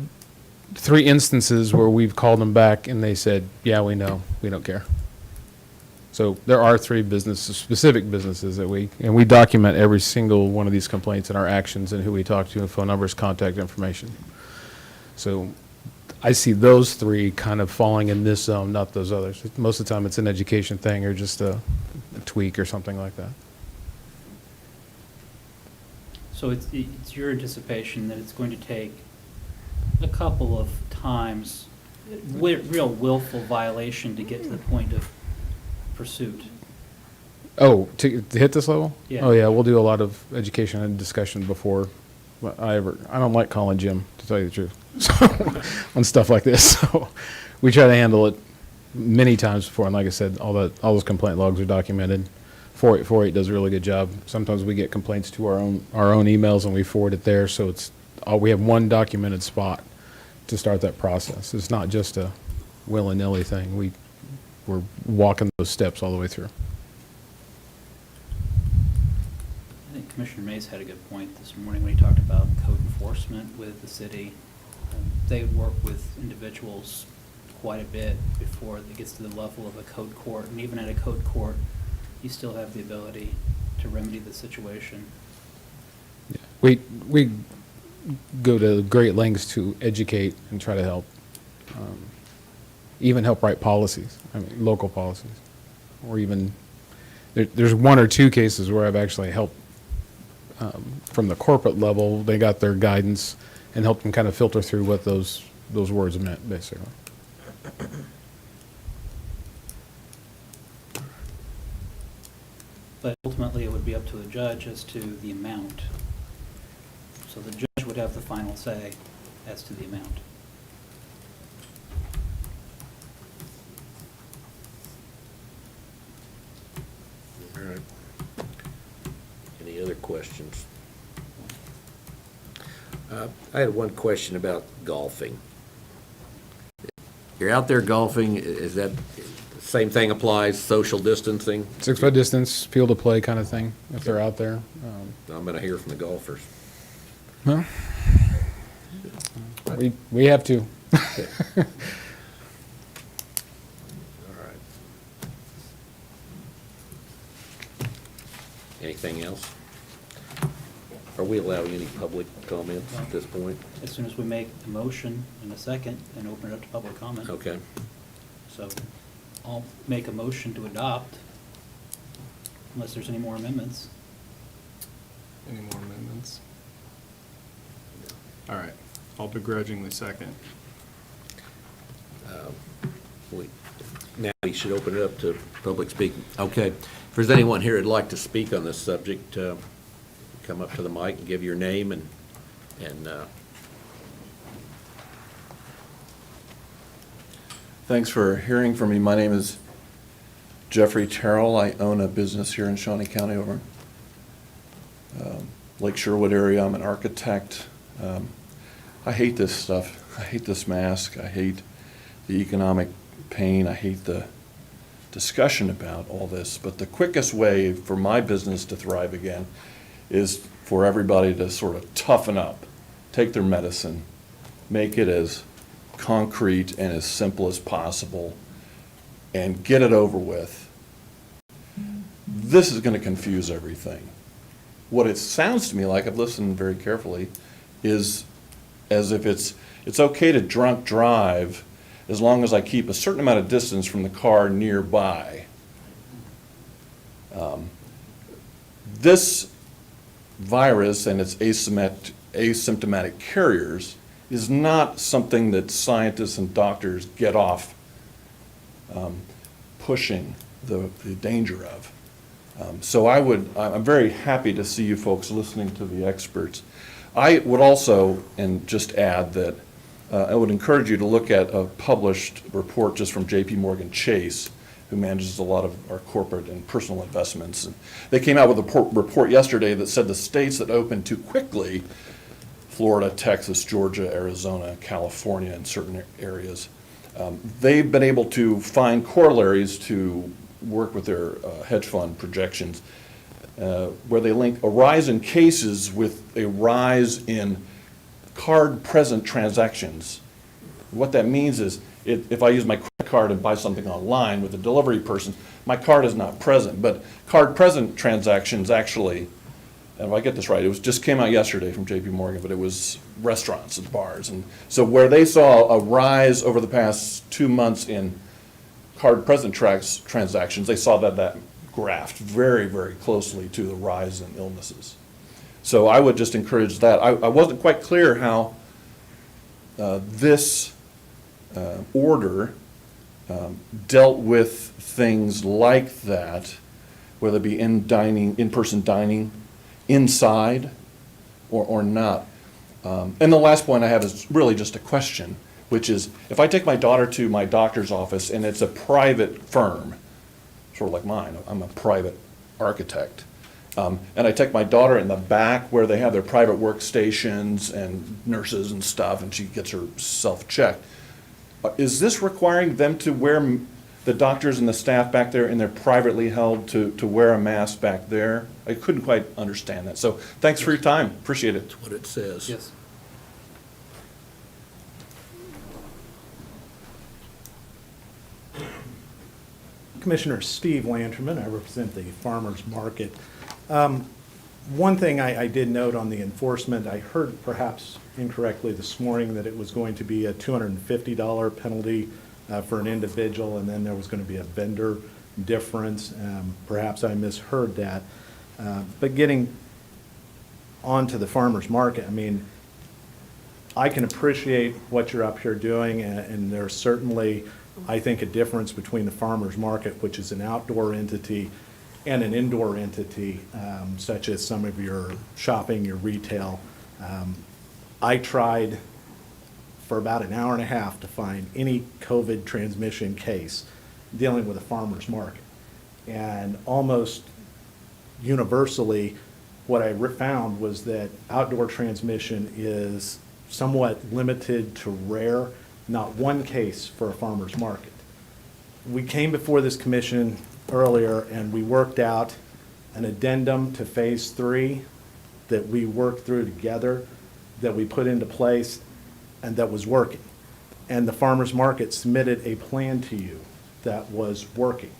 3 instances where we've called them back and they said, yeah, we know, we don't care. So there are 3 specific businesses that we document every single one of these complaints and our actions and who we talk to and phone numbers, contact information. So I see those 3 kind of falling in this zone, not those others. Most of the time it's an education thing or just a tweak or something like that. So it's your anticipation that it's going to take a couple of times, real willful violation to get to the point of pursuit? Oh, to hit this level? Yeah. Oh, yeah, we'll do a lot of education and discussion before I don't like calling Jim, to tell you the truth, so, on stuff like this. So we try to handle it many times before, and like I said, all those complaint logs are documented. 408 does a really good job. Sometimes we get complaints to our own emails and we forward it there, so we have one documented spot to start that process. It's not just a willy-nilly thing. We're walking those steps all the way through. I think Commissioner Mays had a good point this morning when he talked about code enforcement with the city. They work with individuals quite a bit before it gets to the level of a code court, and even at a code court, you still have the ability to remedy the situation. We go to great lengths to educate and try to help, even help write policies, local policies. Or even, there's 1 or 2 cases where I've actually helped from the corporate level, they got their guidance and helped them kind of filter through what those words meant, basically. But ultimately, it would be up to the judge as to the amount. So the judge would have the final say as to the amount. All right. Any other questions? I had one question about golfing. You're out there golfing, is that, same thing applies, social distancing? 6-foot distance, field of play kind of thing, if they're out there. I'm gonna hear from the golfers. Well, we have to. All right. Anything else? Are we allowing any public comments at this point? As soon as we make a motion in a second and open it up to public comment. Okay. So I'll make a motion to adopt unless there's any more amendments. Any more amendments? All right, I'll begrudgingly second. Now we should open it up to public speaking. Okay. If there's anyone here who'd like to speak on this subject, come up to the mic and give your name and Thanks for hearing from me. My name is Jeffrey Terrell. I own a business here in Shawnee County over Lake Sherwood area. I'm an architect. I hate this stuff. I hate this mask. I hate the economic pain. I hate the discussion about all this. But the quickest way for my business to thrive again is for everybody to sort of toughen up, take their medicine, make it as concrete and as simple as possible and get it over with. This is going to confuse everything. What it sounds to me like, I've listened very carefully, is as if it's okay to drunk drive as long as I keep a certain amount of distance from the car nearby. This virus and its asymptomatic carriers is not something that scientists and doctors get off pushing the danger of. So I'm very happy to see you folks listening to the experts. I would also, and just add that I would encourage you to look at a published report just from J.P. Morgan Chase, who manages a lot of our corporate and personal investments. And they came out with a report yesterday that said the states that opened too quickly, Florida, Texas, Georgia, Arizona, California, and certain areas, they've been able to find corollaries to work with their hedge fund projections, where they link a rise in cases with a rise in card-present transactions. What that means is, if I use my credit card and buy something online with a delivery person, my card is not present, but card-present transactions actually, and if I get this right, it just came out yesterday from JP Morgan, but it was restaurants and bars. And so where they saw a rise over the past 2 months in card-present transactions, they saw that graphed very, very closely to the rise in illnesses. So I would just encourage that. I wasn't quite clear how this order dealt with things like that, whether it be in-person dining, inside, or not. And the last point I have is really just a question, which is, if I take my daughter to my doctor's office and it's a private firm, sort of like mine, I'm a private architect, and I take my daughter in the back where they have their private workstations and nurses and stuff, and she gets herself checked. Is this requiring them to wear, the doctors and the staff back there in their privately held, to wear a mask back there? I couldn't quite understand that. So thanks for your time. Appreciate it. That's what it says. Yes. Commissioner Steve Lanterman, I represent the farmers market. One thing I did note on the enforcement, I heard perhaps incorrectly this morning that it was going to be a $250 penalty for an individual, and then there was going to be a vendor difference. Perhaps I misheard that. But getting onto the farmers market, I mean, I can appreciate what you're up here doing, and there's certainly, I think, a difference between the farmers market, which is an outdoor entity, and an indoor entity, such as some of your shopping, your retail. I tried for about an hour and a half to find any COVID transmission case dealing with a farmer's market. And almost universally, what I found was that outdoor transmission is somewhat limited to rare, not one case for a farmer's market. We came before this commission earlier and we worked out an addendum to phase 3 that we worked through together, that we put into place, and that was working. And the farmers market submitted a plan to you that was working.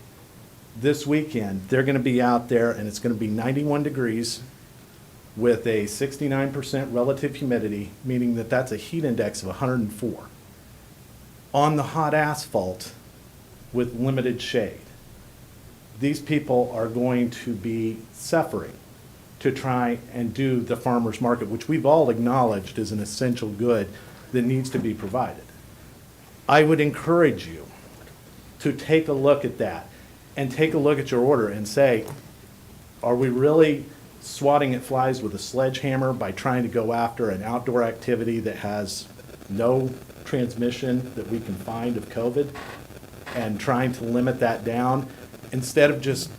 This weekend, they're going to be out there and it's going to be 91 degrees with a 69% relative humidity, meaning that that's a heat index of 104. On the hot asphalt with limited shade. These people are going to be suffering to try and do the farmer's market, which we've all acknowledged is an essential good that needs to be provided. I would encourage you to take a look at that and take a look at your order and say, are we really swatting at flies with a sledgehammer by trying to go after an outdoor activity that has no transmission that we can find of COVID and trying to limit that down? Instead of just,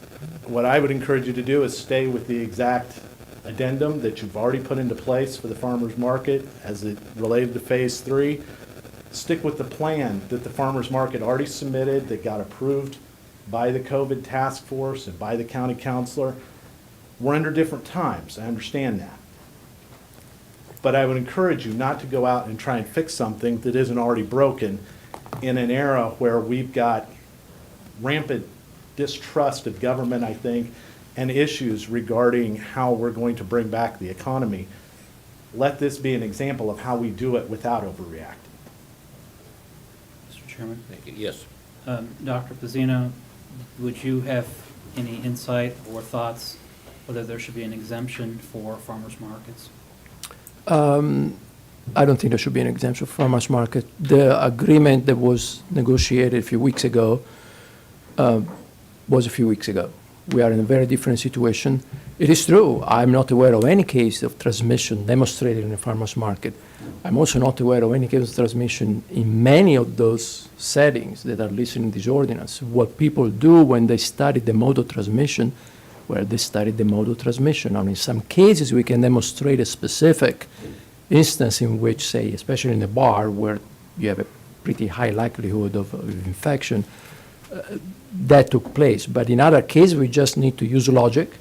what I would encourage you to do is stay with the exact addendum that you've already put into place for the farmer's market as it related to phase 3. Stick with the plan that the farmer's market already submitted, that got approved by the COVID task force and by the county councilor. We're under different times, I understand that. But I would encourage you not to go out and try and fix something that isn't already broken in an era where we've got rampant distrust of government, I think, and issues regarding how we're going to bring back the economy. Let this be an example of how we do it without overreacting. Mr. Chairman. Thank you. Yes. Dr. Pizzino, would you have any insight or thoughts whether there should be an exemption for farmers markets? I don't think there should be an exemption for farmers market. The agreement that was negotiated a few weeks ago was a few weeks ago. We are in a very different situation. It is true, I'm not aware of any case of transmission demonstrated in a farmers market. I'm also not aware of any case of transmission in many of those settings that are listed in this ordinance. What people do when they study the mode of transmission, where they study the mode of transmission. And in some cases, we can demonstrate a specific instance in which, say, especially in a bar where you have a pretty high likelihood of infection, that took place. But in other cases, we just need to use logic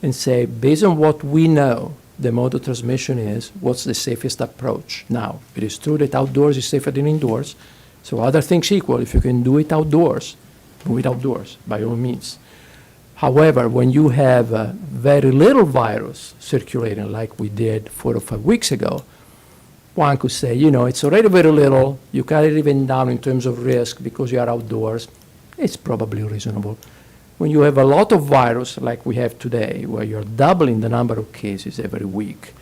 and say, based on what we know the mode of transmission is, what's the safest approach? Now, it is true that outdoors is safer than indoors, so other things equal, if you can do it outdoors, do it outdoors, by all means. However, when you have very little virus circulating like we did 4 or 5 weeks ago, one could say, you know, it's already very little, you cut it even down in terms of risk because you are outdoors, it's probably reasonable. When you have a lot of virus like we have today, where you're doubling the number of cases every week,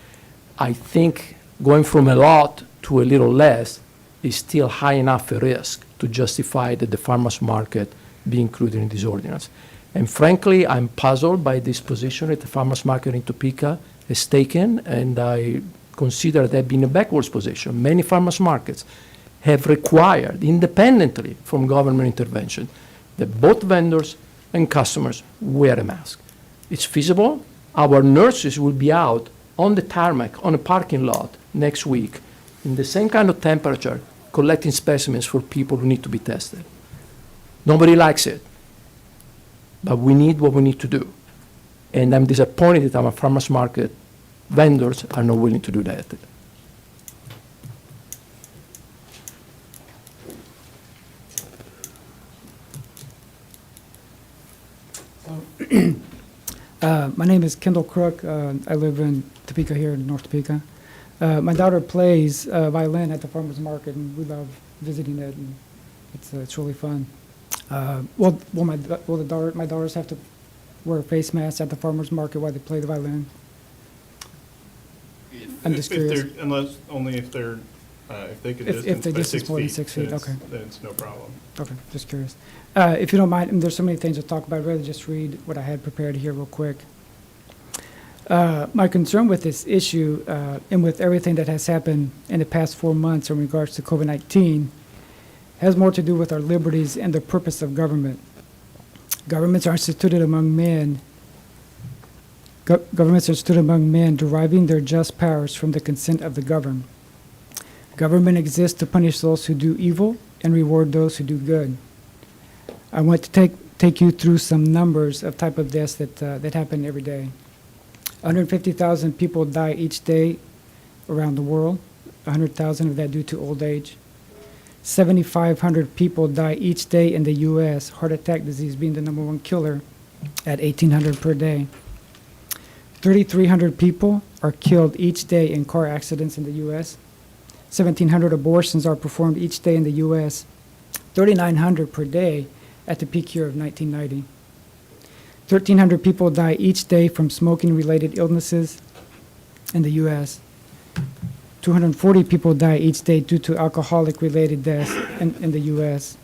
I think going from a lot to a little less is still high enough a risk to justify that the farmers market be included in this ordinance. And frankly, I'm puzzled by this position that the farmers market in Topeka has taken, and I consider that being a backwards position. Many farmers markets have required, independently from government intervention, that both vendors and customers wear a mask. It's feasible. Our nurses will be out on the tarmac, on a parking lot next week, in the same kind of temperature, collecting specimens for people who need to be tested. Nobody likes it, but we need what we need to do. And I'm disappointed that our farmers market vendors are not willing to do that. My name is Kendall Crook. I live in Topeka here in North Topeka. My daughter plays violin at the farmers market, and we love visiting it, and it's really fun. Will my daughters have to wear a face mask at the farmers market while they play the violin? I'm just curious. Unless, only if they're, if they can If they distance by distance 6 more than feet. 6 feet, then it's- okay. Then it's no problem. Okay, just curious. If you don't mind, and there's so many things to talk about, I'd rather just read what I had prepared here real quick. My concern with this issue, and with everything that has happened in the past 4 months in regards to COVID-19, has more to do with our liberties and the purpose of government. Governments are instituted among men. Governments are instituted among men, deriving their just powers from the consent of the governed. Government exists to punish those who do evil and reward those who do good. I want to take you through some numbers of type of deaths that happen every day. 150,000 people die each day around the world, 100,000 of that due to old age. 7,500 people die each day in the U.S., heart attack disease being the #1 killer at 1,800 per day. 3,300 people are killed each day in car accidents in the U.S. 1,700 abortions are performed each day in the U.S., 3,900 per day at the peak year of 1990. 1,300 people die each day from smoking-related illnesses in the U.S. 240 people die each day due to alcoholic-related deaths in the U.S.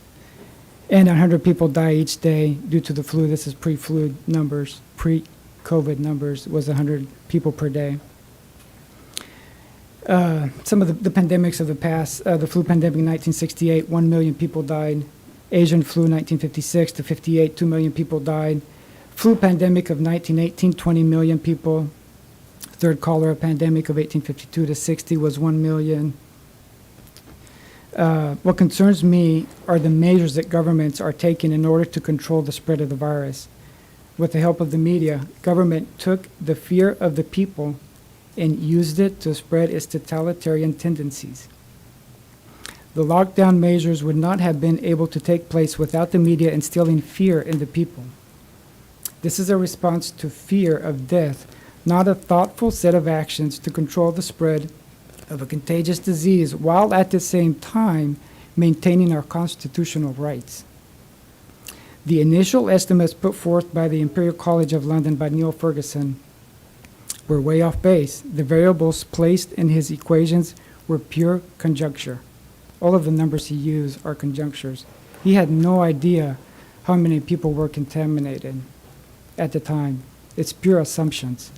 And 100 people die each day due to the flu. This is pre-flu numbers. Pre-COVID numbers was 100 people per day. Some of the pandemics of the past, the flu pandemic in 1968, 1 million people died. Asian flu 1956 to 58, 2 million people died. Flu pandemic of 1918, 20 million people. Third cholera pandemic of 1852 to 60 was 1 million. What concerns me are the measures that governments are taking in order to control the spread of the virus. With the help of the media, government took the fear of the people and used it to spread its totalitarian tendencies. The lockdown measures would not have been able to take place without the media instilling fear in the people. This is a response to fear of death, not a thoughtful set of actions to control the spread of a contagious disease while at the same time maintaining our constitutional rights. The initial estimates put forth by the Imperial College of London by Neil Ferguson were way off base. The variables placed in his equations were pure conjecture. All of the numbers he used are conjunctures. He had no idea how many people were contaminated at the time. It's pure assumptions.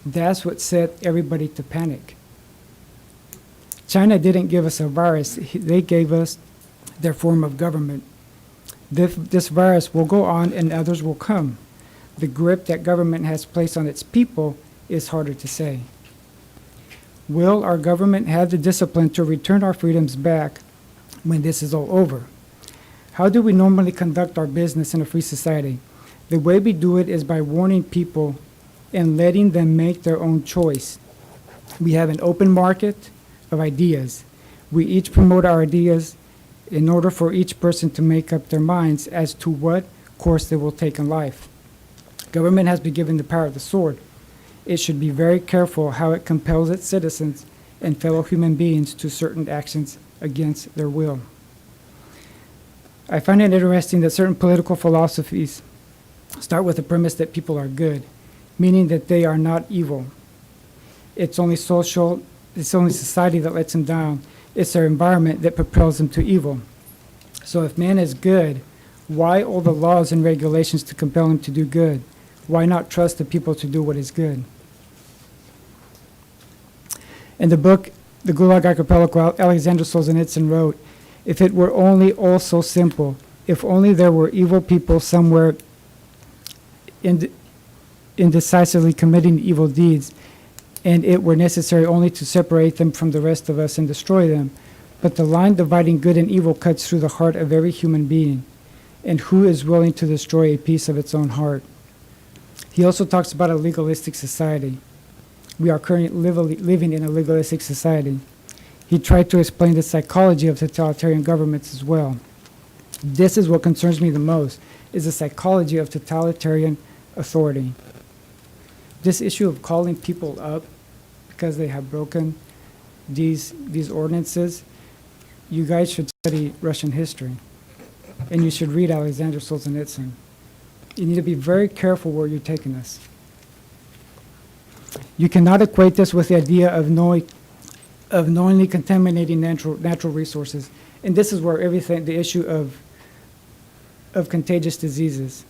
That's what set everybody to panic. China didn't give us a virus. They gave us their form of government. This virus will go on and others will come. The grip that government has placed on its people is harder to say. Will our government have the discipline to return our freedoms back when this is all over? How do we normally conduct our business in a free society? The way we do it is by warning people and letting them make their own choice. We have an open market of ideas. We each promote our ideas in order for each person to make up their minds as to what course they will take in life. Government has been given the power of the sword. It should be very careful how it compels its citizens and fellow human beings to certain actions against their will. I find it interesting that certain political philosophies start with the premise that people are good, meaning that they are not evil. It's only society that lets them down. It's their environment that propels them to evil. So if man is good, why all the laws and regulations to compel him to do good? Why not trust the people to do what is good? In the book, The Gulag Archipelago, Alexander Solzhenitsyn wrote, "If it were only all so simple, if only there were evil people somewhere indecisively committing evil deeds, and it were necessary only to separate them from the rest of us and destroy them. But the line dividing good and evil cuts through the heart of every human being, and who is willing to destroy a piece of its own heart?" He also talks about a legalistic society. We are currently living in a legalistic society. He tried to explain the psychology of totalitarian governments as well. This is what concerns me the most, is the psychology of totalitarian authority. This issue of calling people up because they have broken these ordinances, you guys should study Russian history, and you should read Alexander Solzhenitsyn. You need to be very careful where you're taking us. You cannot equate this with the idea of knowingly contaminating natural resources, and this is where the issue of contagious diseases.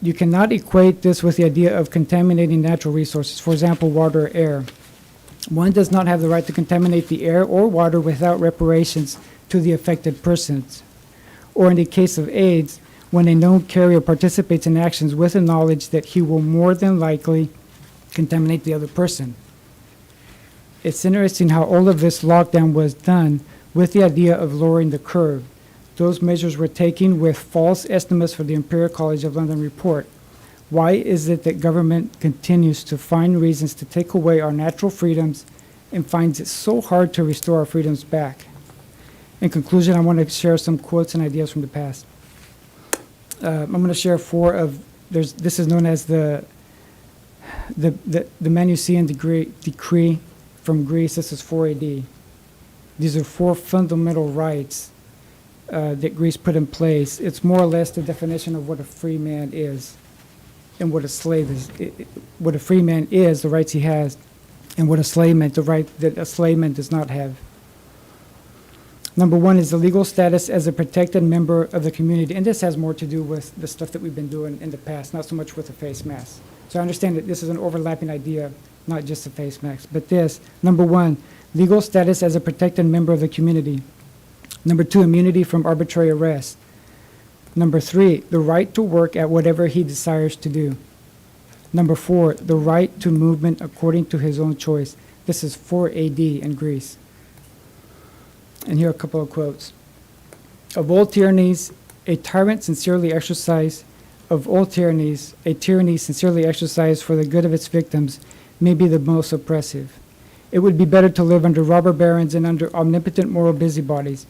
You cannot equate this with the idea of contaminating natural resources, for example, water or air. One does not have the right to contaminate the air or water without reparations to the affected persons. Or in the case of AIDS, when a known carrier participates in actions with the knowledge that he will more than likely contaminate the other person. It's interesting how all of this lockdown was done with the idea of lowering the curve. Those measures were taken with false estimates for the Imperial College of London report. Why is it that government continues to find reasons to take away our natural freedoms and finds it so hard to restore our freedoms back? In conclusion, I want to share some quotes and ideas from the past. I'm going to share four of, this is known as the Maniusian decree from Greece. This is 4 AD. These are four fundamental rights that Greece put in place. It's more or less the definition of what a free man is and what a slave is. What a free man is, the rights he has, and what a slave man, the right that a slave man does not have. Number one is the legal status as a protected member of the community, and this has more to do with the stuff that we've been doing in the past, not so much with the face mask. So I understand that this is an overlapping idea, not just the face mask, but this, number one, legal status as a protected member of the community. Number two, immunity from arbitrary arrest. Number three, the right to work at whatever he desires to do. Number four, the right to movement according to his own choice. This is 4 AD in Greece. And here are a couple of quotes. Of all tyrannies, a tyrant sincerely exercised, of all tyrannies, a tyranny sincerely exercised for the good of its victims may be the most oppressive. It would be better to live under robber barons and under omnipotent moral busybodies.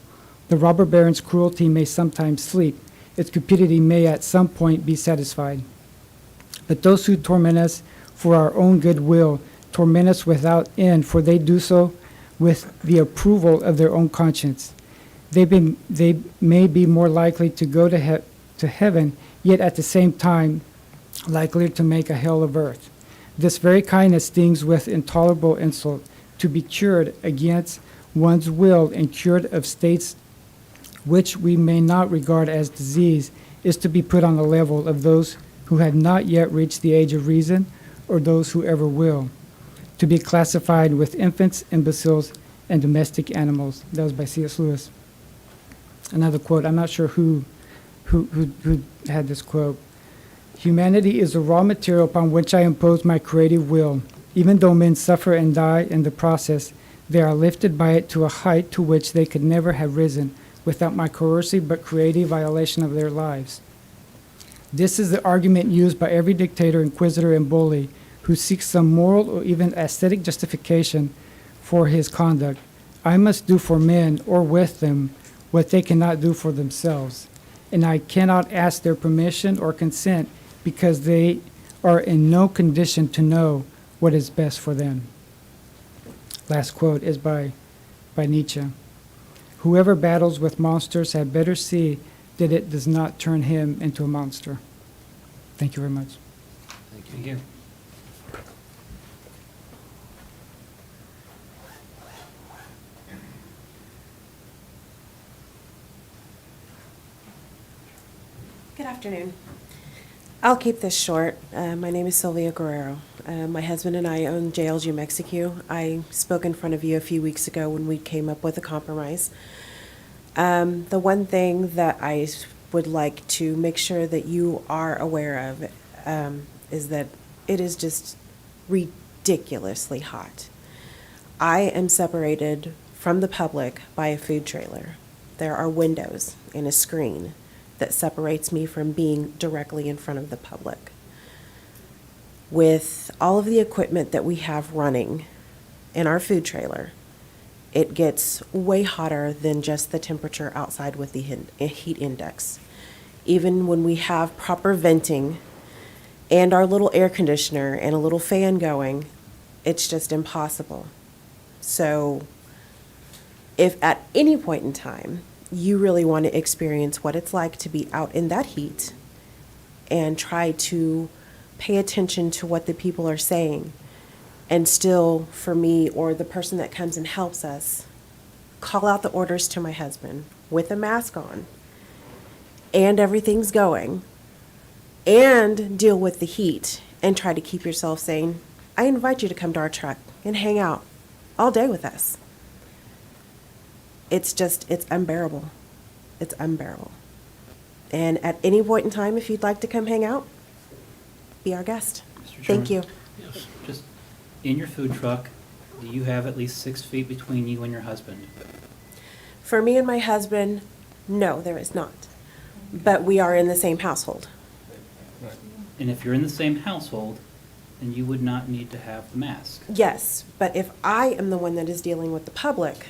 The robber baron's cruelty may sometimes sleep. Its cupidity may at some point be satisfied. But those who torment us for our own good will torment us without end, for they do so with the approval of their own conscience. They may be more likely to go to heaven, yet at the same time likely to make a hell of earth. This very kindness stings with intolerable insult. To be cured against one's will and cured of states which we may not regard as disease is to be put on the level of those who have not yet reached the age of reason or those who ever will. To be classified with infants, imbeciles, and domestic animals. That was by C.S. Lewis. Another quote, I'm not sure who had this quote. Humanity is the raw material upon which I impose my creative will. Even though men suffer and die in the process, they are lifted by it to a height to which they could never have risen without my coercive but creative violation of their lives. This is the argument used by every dictator, inquisitor, and bully who seeks some moral or even aesthetic justification for his conduct. I must do for men or with them what they cannot do for themselves, and I cannot ask their permission or consent because they are in no condition to know what is best for them. Last quote is by Nietzsche. Whoever battles with monsters had better see that it does not turn him into a monster. Thank you very much. Thank you. Good afternoon. I'll keep this short. My name is Sylvia Guerrero. My husband and I own JLG Mexico. I spoke in front of you a few weeks ago when we came up with a compromise. The one thing that I would like to make sure that you are aware of is that it is just ridiculously hot. I am separated from the public by a food trailer. There are windows and a screen that separates me from being directly in front of the public. With all of the equipment that we have running in our food trailer, it gets way hotter than just the temperature outside with the heat index. Even when we have proper venting and our little air conditioner and a little fan going, it's just impossible. So if at any point in time you really want to experience what it's like to be out in that heat and try to pay attention to what the people are saying, and still, for me or the person that comes and helps us, call out the orders to my husband with a mask on and everything's going, and deal with the heat and try to keep yourself sane, I invite you to come to our truck and hang out all day with us. It's unbearable. It's unbearable. And at any point in time, if you'd like to come hang out, be our guest. Mr. Thank you. Chairman? Yes. Just in your food truck, do you have at least 6 feet between you and your husband? For me and my husband, no, there is not. But we are in the same household. And if you're in the same household, then you would not need to have the mask. Yes, but if I am the one that is dealing with the public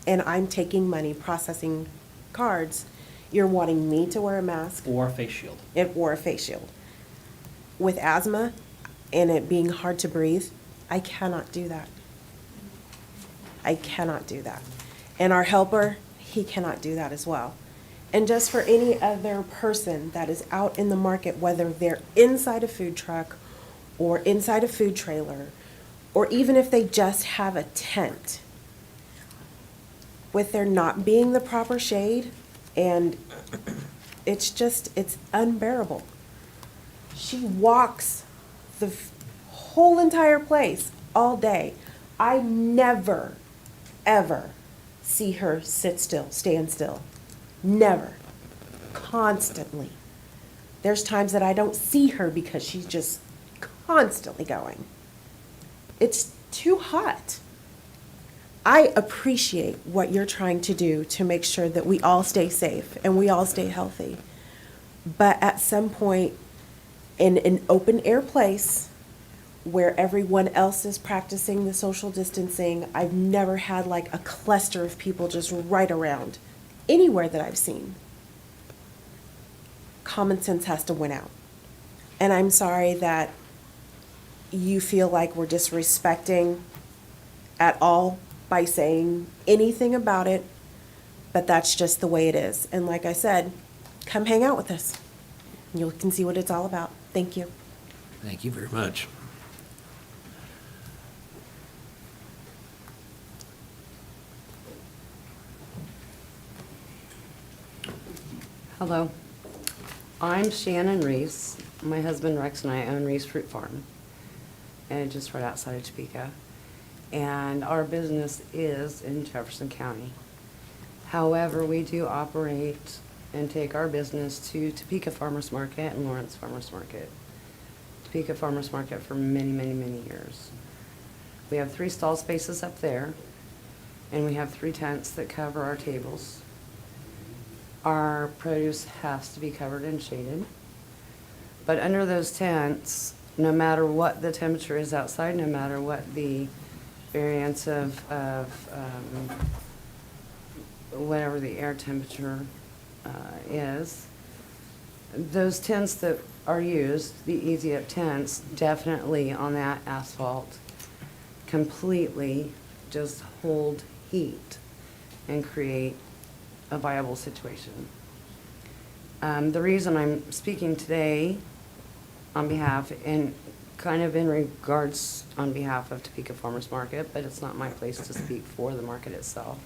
and I'm taking money, processing cards, you're wanting me to wear a mask Or a face shield. or a face shield. With asthma and it being hard to breathe, I cannot do that. I cannot do that. And our helper, he cannot do that as well. And just for any other person that is out in the market, whether they're inside a food truck or inside a food trailer, or even if they just have a tent, with there not being the proper shade, and it's unbearable. She walks the whole entire place all day. I never, ever see her sit still, stand still. Never. Constantly. There's times that I don't see her because she's just constantly going. It's too hot. I appreciate what you're trying to do to make sure that we all stay safe and we all stay healthy. But at some point, in an open air place where everyone else is practicing the social distancing. I've never had like a cluster of people just right around anywhere that I've seen. Common sense has to win out. And I'm sorry that you feel like we're disrespecting at all by saying anything about it, but that's just the way it is. And like I said, come hang out with us. You can see what it's all about. Thank you. Thank you very much. Hello. I'm Shannon Reese. My husband Rex and I own Reese Fruit Farm, and just right outside of Topeka. And our business is in Jefferson County. However, we do operate and take our business to Topeka Farmers Market and Lawrence Farmers Market. Topeka Farmers Market for many, many, many years. We have 3 stall spaces up there, and we have 3 tents that cover our tables. Our produce has to be covered and shaded. But under those tents, no matter what the temperature is outside, no matter what the variance of whatever the air temperature is, those tents that are used, the Easy Up tents, definitely on that asphalt completely just hold heat and create a viable situation. The reason I'm speaking today on behalf, and kind of in regards on behalf of Topeka Farmers Market, but it's not my place to speak for the market itself.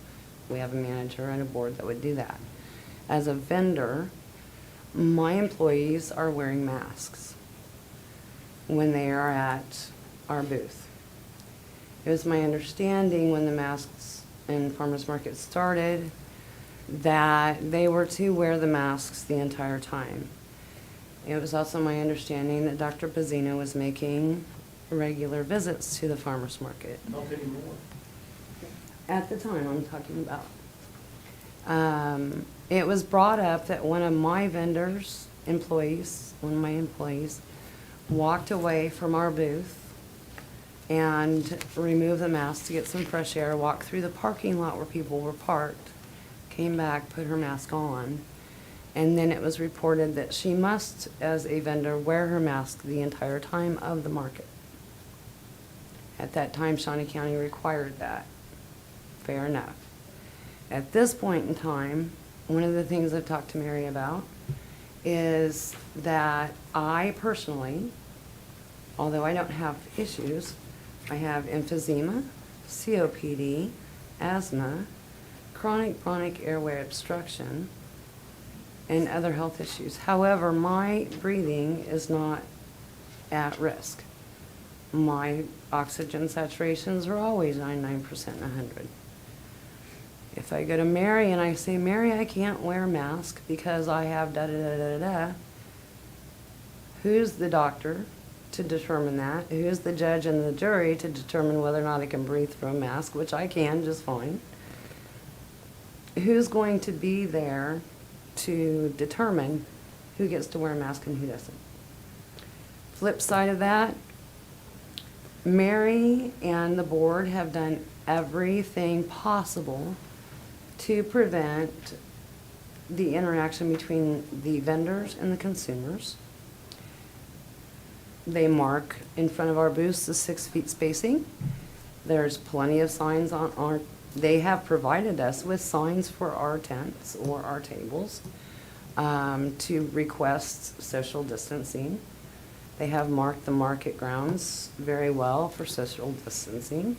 We have a manager and a board that would do that. As a vendor, my employees are wearing masks when they are at our booth. It was my understanding when the masks in farmers market started that they were to wear the masks the entire time. It was also my understanding that Dr. Pizzino was making regular visits to the farmers market. Not anymore. At the time I'm talking about. It was brought up that one of my employees, walked away from our booth and removed the mask to get some fresh air, walked through the parking lot where people were parked, came back, put her mask on, and then it was reported that she must, as a vendor, wear her mask the entire time of the market. At that time, Shawnee County required that. Fair enough. At this point in time, one of the things I've talked to Mary about is that I personally, although I don't have issues, I have emphysema, COPD, asthma, chronic bronchic airway obstruction, and other health issues. However, my breathing is not at risk. My oxygen saturations are always 99% and 100. If I go to Mary and I say, Mary, I can't wear a mask because I have da-da-da-da-da, who's the doctor to determine that? Who's the judge and the jury to determine whether or not I can breathe through a mask, which I can just fine? Who's going to be there to determine who gets to wear a mask and who doesn't? Flip side of that, Mary and the board have done everything possible to prevent the interaction between the vendors and the consumers. They mark in front of our booths the 6 feet spacing. There's plenty of signs on our, they have provided us with signs for our tents or our tables to request social distancing. They have marked the market grounds very well for social distancing.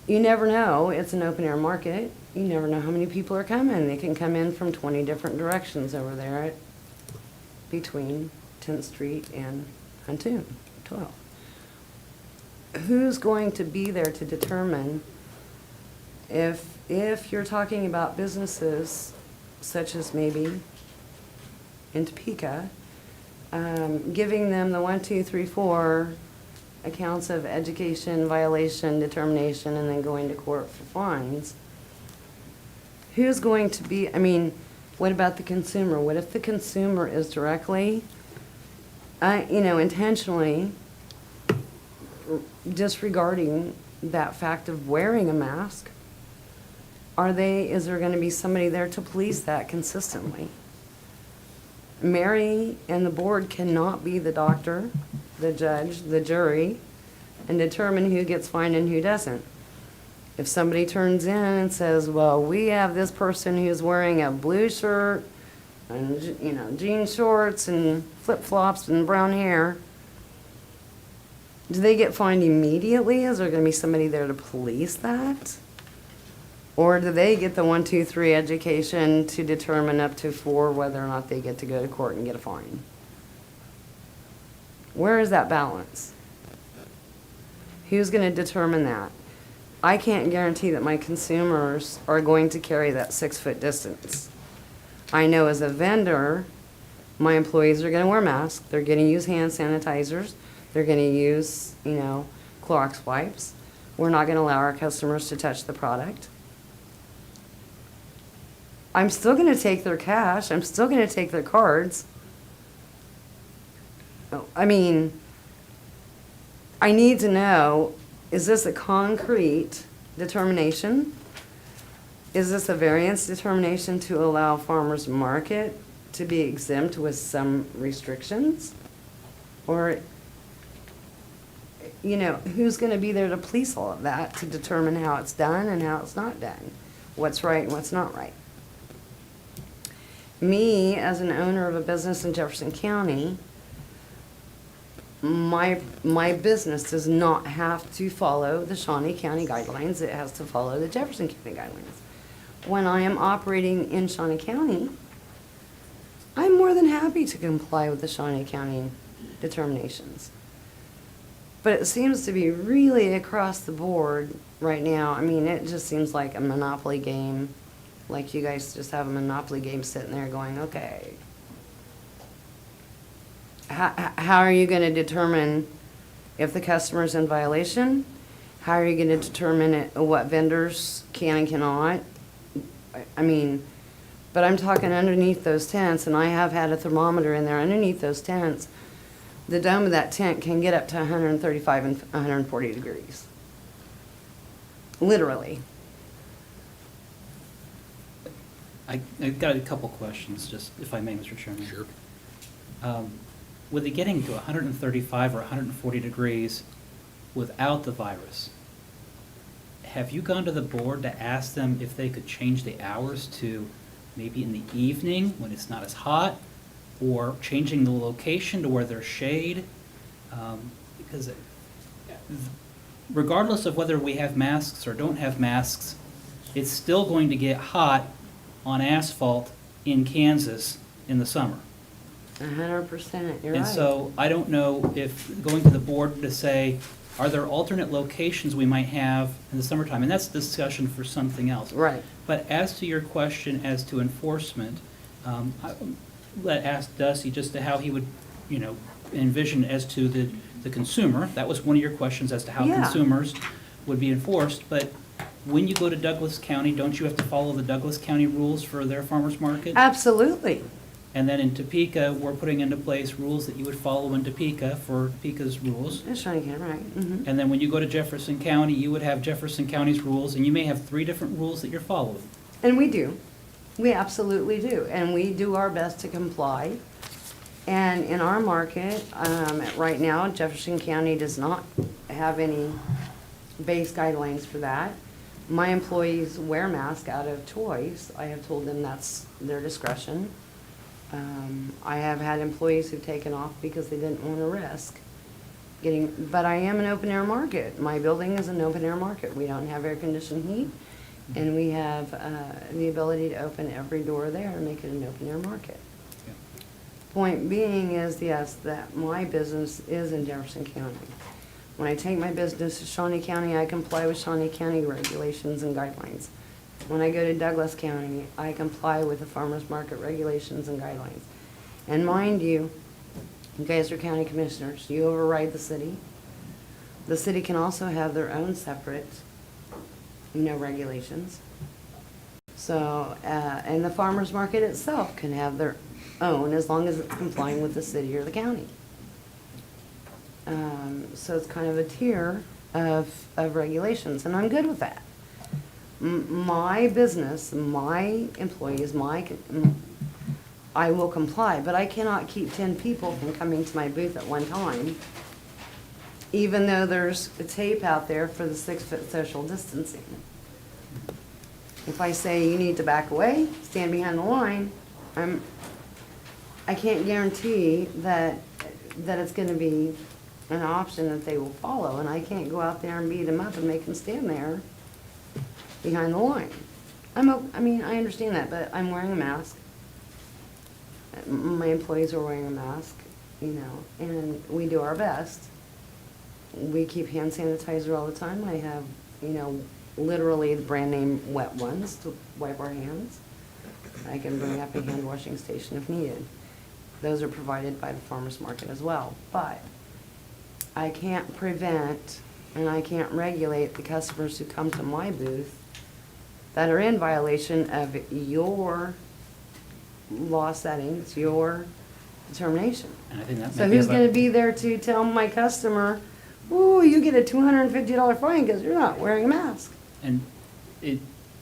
You never know, it's an open air market. You never know how many people are coming. They can come in from 20 different directions over there at between 10th Street and Huntoon, 12. Who's going to be there to determine if you're talking about businesses such as maybe in Topeka, giving them the 1, 2, 3, 4 accounts of education, violation, determination, and then going to court for fines. Who's going to be, I mean, what about the consumer? What if the consumer is directly, intentionally disregarding that fact of wearing a mask, is there gonna be somebody there to police that consistently? Mary and the board cannot be the doctor, the judge, the jury, and determine who gets fined and who doesn't. If somebody turns in and says, well, we have this person who's wearing a blue shirt and, jean shorts and flip-flops and brown hair, do they get fined immediately? Is there gonna be somebody there to police that? Or do they get the 1, 2, 3 education to determine up to 4 whether or not they get to go to court and get a fine? Where is that balance? Who's gonna determine that? I can't guarantee that my consumers are going to carry that 6-foot distance. I know as a vendor, my employees are gonna wear masks, they're gonna use hand sanitizers, they're gonna use, Clorox wipes. We're not gonna allow our customers to touch the product. I'm still gonna take their cash, I'm still gonna take their cards. I mean, I need to know, is this a concrete determination? Is this a variance determination to allow farmers market to be exempt with some restrictions? Or, who's gonna be there to police all of that, to determine how it's done and how it's not done? What's right and what's not right? Me, as an owner of a business in Jefferson County, my business does not have to follow the Shawnee County guidelines, it has to follow the Jefferson County guidelines. When I am operating in Shawnee County, I'm more than happy to comply with the Shawnee County determinations. But it seems to be really across the board right now. I mean, it just seems like a monopoly game, like you guys just have a monopoly game sitting there going, okay. How are you gonna determine if the customer's in violation? How are you gonna determine what vendors can and cannot? I mean, but I'm talking underneath those tents, and I have had a thermometer in there underneath those tents. The dome of that tent can get up to 135 and 140 degrees. Literally. I've got a couple questions, just if I may, Mr. Chairman. Sure. With it getting to 135 or 140 degrees without the virus, have you gone to the board to ask them if they could change the hours to maybe in the evening when it's not as hot, or changing the location to where there's shade? Because regardless of whether we have masks or don't have masks, it's still going to get hot on asphalt in Kansas in the summer. 100%, you're right. And so I don't know if going to the board to say, are there alternate locations we might have in the summertime? And that's a discussion for something else. Right. But as to your question as to enforcement, ask Dusty just to how he would, envision as to the consumer. That was one of your questions as to how Yeah. consumers would be enforced. But when you go to Douglas County, don't you have to follow the Douglas County rules for their farmers market? Absolutely. And then in Topeka, we're putting into place rules that you would follow in Topeka for Topeka's rules. It's Shawnee County, right. Mhm. And then when you go to Jefferson County, you would have Jefferson County's rules, and you may have 3 different rules that you're following. And we do. We absolutely do. And we do our best to comply. And in our market, right now, Jefferson County does not have any base guidelines for that. My employees wear masks out of choice. I have told them that's their discretion. I have had employees who've taken off because they didn't want to risk but I am an open air market. My building is an open air market. We don't have air conditioned heat, and we have the ability to open every door there and make it an open air market. Yeah. Point being is, yes, that my business is in Jefferson County. When I take my business to Shawnee County, I comply with Shawnee County regulations and guidelines. When I go to Douglas County, I comply with the farmers market regulations and guidelines. And mind you guys are county commissioners, you override the city. The city can also have their own separate, regulations. So, and the farmers market itself can have their own as long as it's complying with the city or the county. So it's kind of a tier of regulations, and I'm good with that. My business, my employees, I will comply, but I cannot keep 10 people from coming to my booth at one time, even though there's a tape out there for the 6-foot social distancing. If I say you need to back away, stand behind the line, I can't guarantee that it's gonna be an option that they will follow, and I can't go out there and beat them up and make them stand there behind the line. I mean, I understand that, but I'm wearing a mask. My employees are wearing a mask, you know, and we do our best. We keep hand sanitizer all the time. I have, you know, literally the brand name wet ones to wipe our hands. I can bring up a hand washing station if needed. Those are provided by the farmer's market as well. But I can't prevent and I can't regulate the customers who come to my booth that are in violation of your law settings, your determination. And I think that So may be who's about- gonna be there to tell my customer, ooh, you get a $250 fine because you're not wearing a mask? And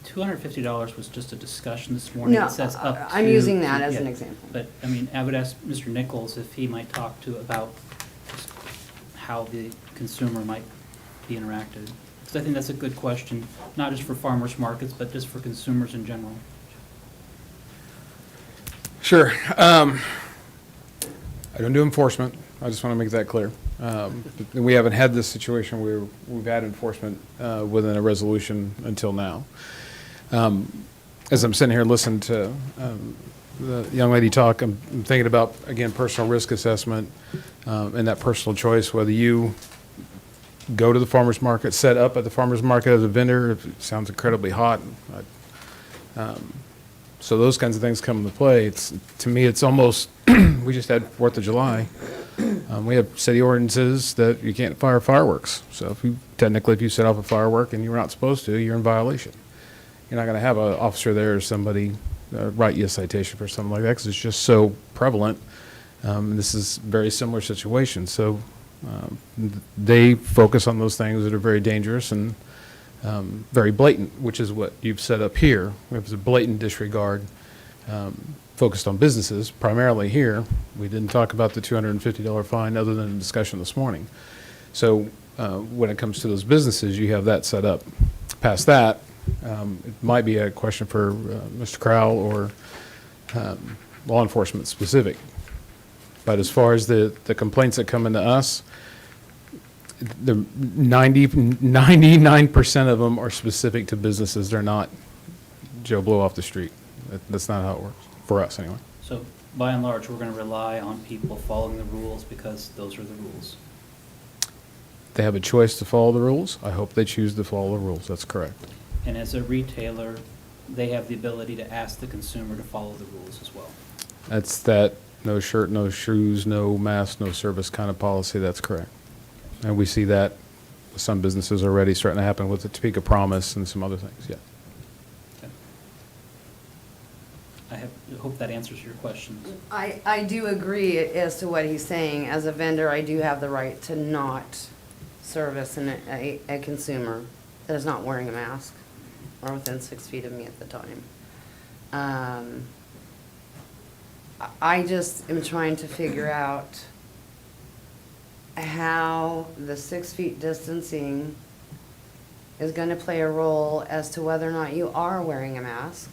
$250 was just a discussion this morning. No, It says up to. I'm using that as yeah. an example. But, I mean, I would ask Mr. Nichols if he might talk to about just how the consumer might be interacted. Because I think that's a good question, not just for farmers markets, but just for consumers in general. Sure. I don't do enforcement. I just want to make that clear. We haven't had this situation where we've had enforcement within a resolution until now. As I'm sitting here listening to the young lady talk, I'm thinking about, again, personal risk assessment and that personal choice, whether you go to the farmer's market, set up at the farmer's market as a vendor, if it sounds incredibly hot. So those kinds of things come into play. To me, it's almost, we just had 4th of July. We have city ordinances that you can't fire fireworks. So technically, if you set off a firework and you're not supposed to, you're in violation. You're not going to have an officer there or somebody write you a citation for something like that because it's just so prevalent. This is a very similar situation. So they focus on those things that are very dangerous and very blatant, which is what you've set up here. We have a blatant disregard focused on businesses, primarily here. We didn't talk about the $250 fine other than a discussion this morning. So when it comes to those businesses, you have that set up. Past that, it might be a question for Mr. Crowell or law enforcement specific. But as far as the complaints that come into us, the 99% of them are specific to businesses. They're not Joe Blow off the street. That's not how it works, for us anyway. So by and large, we're going to rely on people following the rules because those are the rules. They have a choice to follow the rules. I hope they choose to follow the rules. That's correct. And as a retailer, they have the ability to ask the consumer to follow the rules as well. That's that no shirt, no shoes, no mask, no service kind of policy. That's correct. And we see that with some businesses already starting to happen with the Topeka Promise and some other things, yeah. Okay. I hope that answers your questions. I do agree as to what he's saying. As a vendor, I do have the right to not service a consumer that is not wearing a mask or within 6 feet of me at the time. I just am trying to figure out how the 6 feet distancing is going to play a role as to whether or not you are wearing a mask.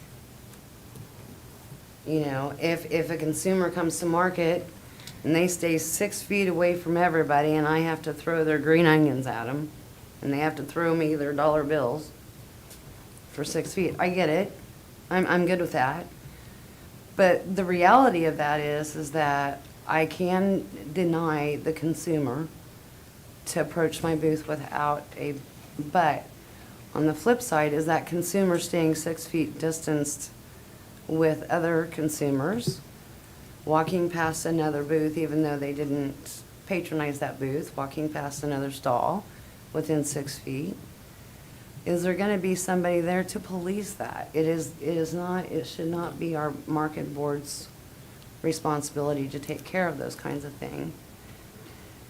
You know, if a consumer comes to market and they stay 6 feet away from everybody and I have to throw their green onions at them and they have to throw me their dollar bills for 6 feet, I get it. I'm good with that. But the reality of that is that I can deny the consumer to approach my booth without a, but on the flip side is that consumer staying 6 feet distanced with other consumers, walking past another booth even though they didn't patronize that booth, walking past another stall within 6 feet. Is there going to be somebody there to police that? It should not be our market board's responsibility to take care of those kinds of things.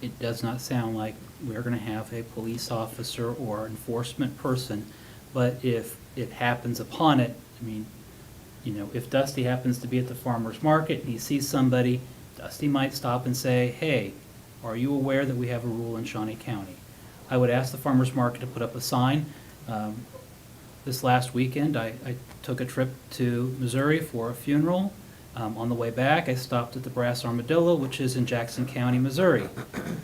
it does not sound like we're gonna have a police officer or enforcement person, but if it happens upon it, I mean, you know, if Dusty happens to be at the farmer's market and he sees somebody, Dusty might stop and say, hey, are you aware that we have a rule in Shawnee County? I would ask the farmer's market to put up a sign. This last weekend, I took a trip to Missouri for a funeral. On the way back, I stopped at the Brass Armadillo, which is in Jackson County, Missouri.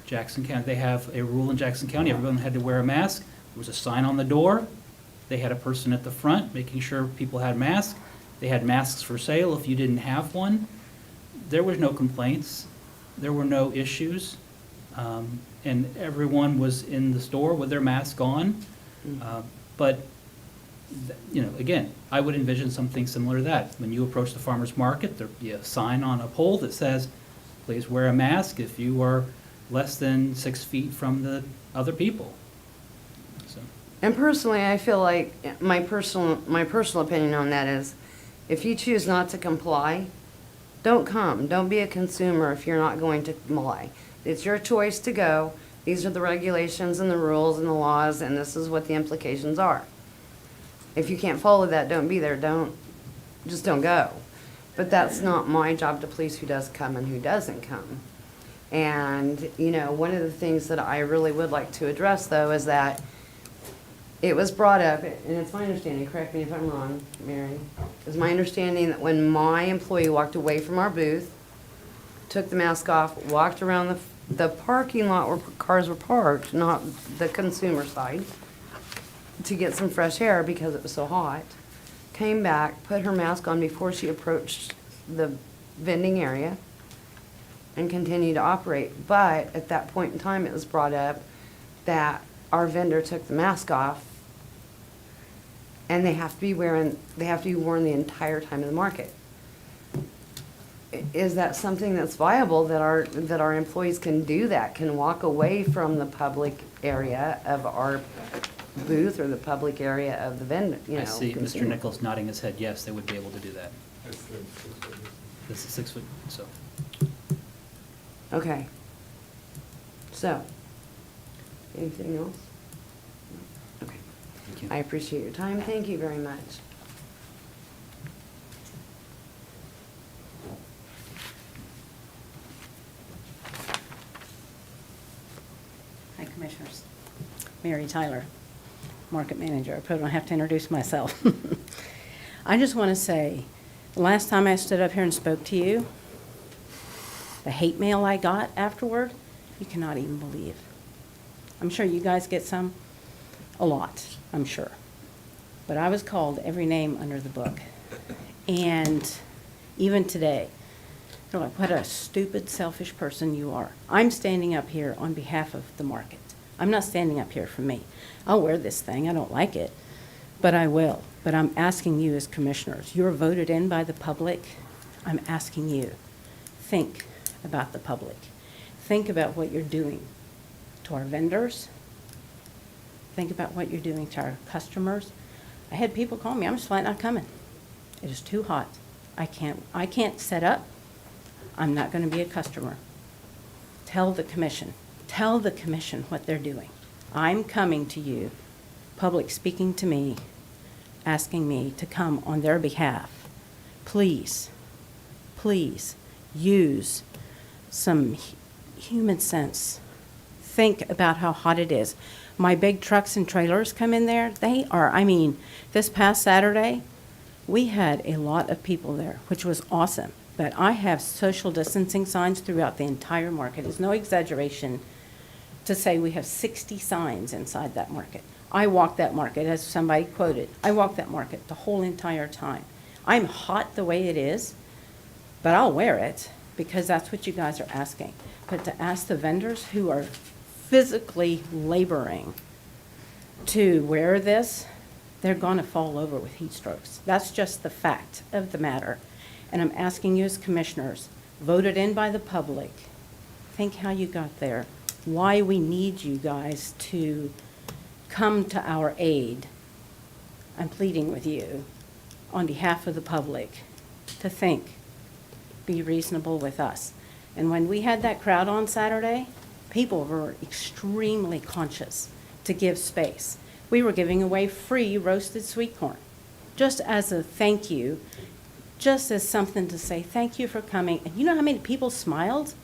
Jackson County, they have a rule in Jackson County, everyone had to wear a mask. There was a sign on the door. They had a person at the front making sure people had masks. They had masks for sale if you didn't have one. There was no complaints. There were no issues. And everyone was in the store with their mask on. But, you know, again, I would envision something similar to that. When you approach the farmer's market, there'd be a sign on a pole that says, please wear a mask if you are less than 6 feet from the other people. So, And personally, I feel like, my personal opinion on that is, if you choose not to comply, don't come. Don't be a consumer if you're not going to comply. It's your choice to go. These are the regulations and the rules and the laws, and this is what the implications are. If you can't follow that, don't be there. Just don't go. But that's not my job to police who does come and who doesn't come. And, you know, one of the things that I really would like to address, though, is that it was brought up, and it's my understanding, correct me if I'm wrong, Mary, it's my understanding that when my employee walked away from our booth, took the mask off, walked around the parking lot where cars were parked, not the consumer side, to get some fresh air because it was so hot, came back, put her mask on before she approached the vending area, and continued to operate. But at that point in time, it was brought up that our vendor took the mask off, and they have to be worn the entire time in the market. Is that something that's viable, that our employees can do that, can walk away from the public area of our booth or the public area of the vendor, you know? I see Mr. consumer? Nichols nodding his head, yes, they would be able to do that. This is 6 foot, so. Okay. So, anything else? Okay. Thank you. I appreciate your time. Thank you very much. Hi, Commissioners. Mary Tyler, Market Manager. I probably don't have to introduce myself. I just want to say, the last time I stood up here and spoke to you, the hate mail I got afterward, you cannot even believe. I'm sure you guys get some, a lot, I'm sure. But I was called every name under the book. And even today, they're like, what a stupid, selfish person you are. I'm standing up here on behalf of the market. I'm not standing up here for me. I'll wear this thing, I don't like it, but I will. But I'm asking you as commissioners, you're voted in by the public. I'm asking you, think about the public. Think about what you're doing to our vendors. Think about what you're doing to our customers. I had people call me, I'm just flat not coming. It is too hot. I can't set up. I'm not going to be a customer. Tell the commission what they're doing. I'm coming to you, public speaking to me, asking me to come on their behalf. Please, please use some human sense. Think about how hot it is. My big trucks and trailers come in there. They are, this past Saturday, we had a lot of people there, which was awesome. But I have social distancing signs throughout the entire market. It's no exaggeration to say we have 60 signs inside that market. I walked that market, as somebody quoted, I walked that market the whole entire time. I'm hot the way it is, but I'll wear it because that's what you guys are asking. But to ask the vendors who are physically laboring to wear this, they're going to fall over with heat strokes. That's just the fact of the matter. And I'm asking you as commissioners, voted in by the public, think how you got there, why we need you guys to come to our aid. I'm pleading with you on behalf of the public to think, be reasonable with us. And when we had that crowd on Saturday, people were extremely conscious to give space. We were giving away free roasted sweet corn, just as a thank you, just as something to say thank you for coming. And you know how many people smiled?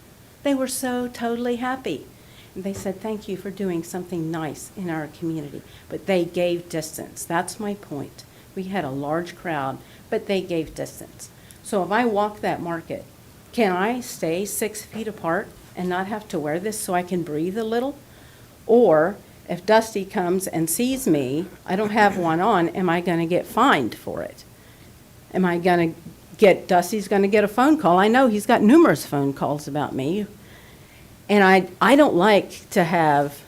They were so totally happy. And they said, thank you for doing something nice in our community. But they gave distance. That's my point. We had a large crowd, but they gave distance. So if I walk that market, can I stay 6 feet apart and not have to wear this so I can breathe a little? Or if Dusty comes and sees me, I don't have one on, am I going to get fined for it? Am I going to Dusty's going to get a phone call? I know he's got numerous phone calls about me. And I don't like to have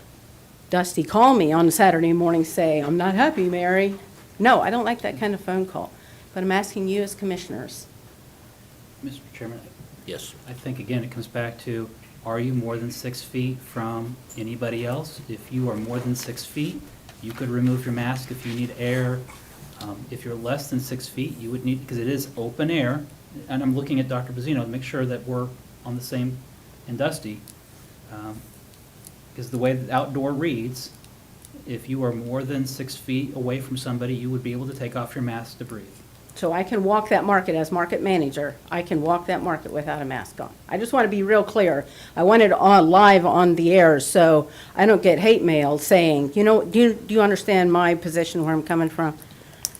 Dusty call me on a Saturday morning, say, I'm not happy, Mary. No, I don't like that kind of phone call. But I'm asking you as commissioners. Mr. Chairman, Yes. I think, again, it comes back to, are you more than 6 feet from anybody else? If you are more than 6 feet, you could remove your mask if you need air. If you're less than 6 feet, you would need, because it is open air, and I'm looking at Dr. Bozino to make sure that we're on the same, and Dusty, because the way that outdoor reads, if you are more than 6 feet away from somebody, you would be able to take off your mask to breathe. So I can walk that market as market manager. I can walk that market without a mask on. I just want to be real clear. I want it on live on the air so I don't get hate mail saying, you know, do you understand my position where I'm coming from?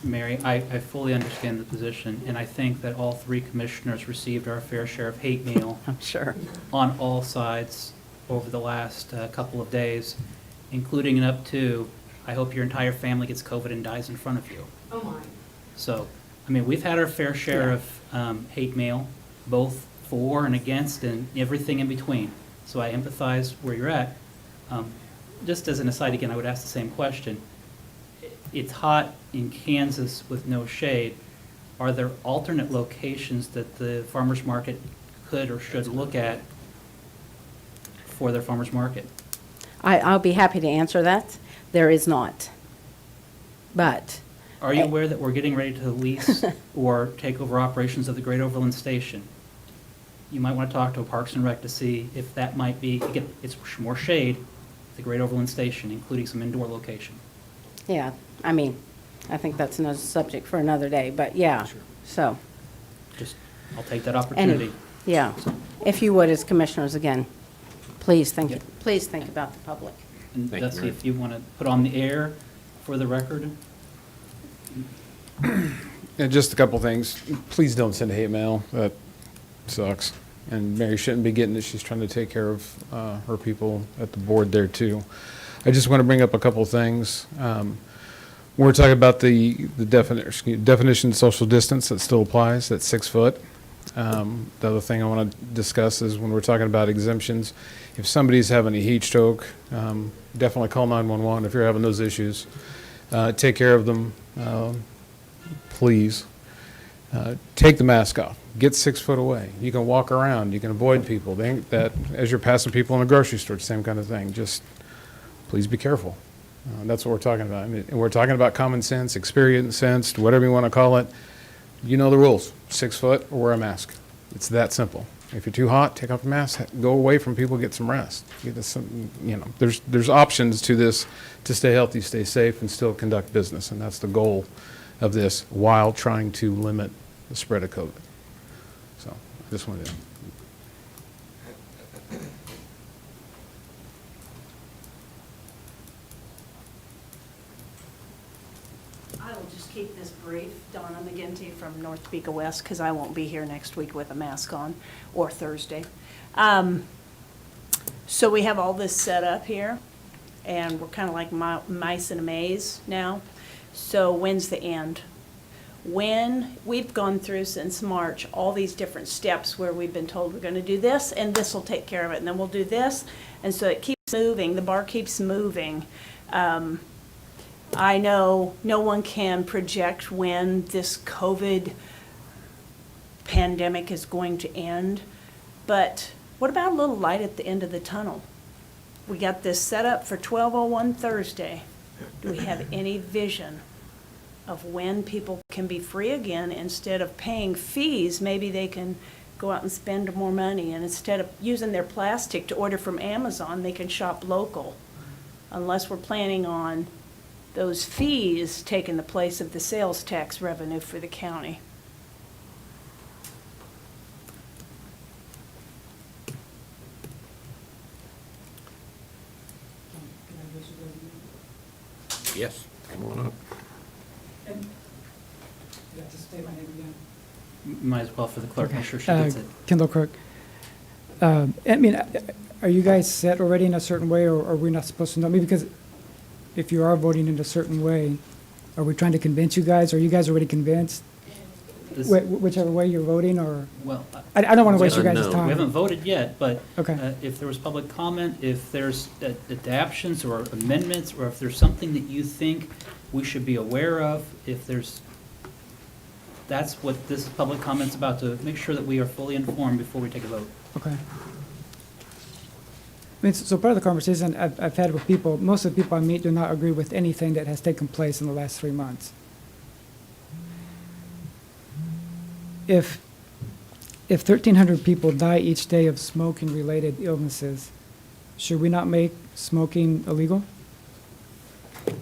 Mary, I fully understand the position, and I think that all three commissioners received our fair share of hate mail I'm sure. on all sides over the last couple of days, including and up to, I hope your entire family gets COVID and dies in front of you. Oh, my. So, I mean, we've had our fair share of hate mail, both for and against and everything in between. So I empathize where you're at. Just as an aside, again, I would ask the same question. It's hot in Kansas with no shade. Are there alternate locations that the farmer's market could or should look at for their farmer's market? I'll be happy to answer that. There is not. But Are you aware that we're getting ready to lease or take over operations of the Great Overland Station? You might want to talk to a Parks and Rec to see if that might be, again, it's more shade, the Great Overland Station, including some indoor location. yeah, I mean, I think that's another subject for another day, but yeah, so. Just, I'll take that opportunity. Yeah, if you would, as commissioners, again, please think, Yeah. please think about the public. And Thank you, Dusty, Mary. if you want to put on the air for the record? And just a couple things. Please don't send hate mail. That sucks. And Mary shouldn't be getting it. She's trying to take care of her people at the board there too. I just want to bring up a couple things. We're talking about the definition of social distance that still applies, that's 6 foot. The other thing I want to discuss is when we're talking about exemptions, if somebody's having a heat stroke, definitely call 911 if you're having those issues. Take care of them, please. Take the mask off. Get 6 foot away. You can walk around. You can avoid people. That as you're passing people in the grocery store, same kind of thing. Just please be careful. That's what we're talking about. And we're talking about common sense, experience sense, whatever you want to call it. You know the rules. 6 foot or wear a mask. It's that simple. If you're too hot, take off your mask. Go away from people. Get some rest. There's options to this to stay healthy, stay safe, and still conduct business. And that's the goal of this while trying to limit the spread of COVID. So I just wanted to. I will just keep this brief. Donna McGinty from North Topeka West, because I won't be here next week with a mask on, or Thursday. So we have all this set up here, and we're kind of like mice in a maze now. So when's the end? When we've gone through since March all these different steps where we've been told we're going to do this, and this will take care of it, and then we'll do this, and so it keeps moving. The bar keeps moving. I know no one can project when this COVID pandemic is going to end, but what about a little light at the end of the tunnel? We got this set up for 12:01 Thursday. Do we have any vision of when people can be free again instead of paying fees? Maybe they can go out and spend more money, and instead of using their plastic to order from Amazon, they can shop local. Unless we're planning on those fees taking the place of the sales tax revenue for the county. Yes, come on up. Might as well for the clerk, make sure she Uh, gets it. Kendall Crook. I mean, are you guys set already in a certain way, or are we not supposed to know? I mean, because if you are voting in a certain way, are we trying to convince you guys? Are you guys already convinced? This- Whichever way you're voting, or, Well, I don't want to waste your guys' unknown. time. we haven't voted yet, but Okay. if there was public comment, if there's adaptions or amendments, or if there's something that you think we should be aware of, if there's, that's what this public comment's about, to make sure that we are fully informed before we take a vote. Okay. I mean, so part of the conversation I've had with people, most of the people I meet do not agree with anything that has taken place in the last 3 months. If 1,300 people die each day of smoking-related illnesses, should we not make smoking illegal?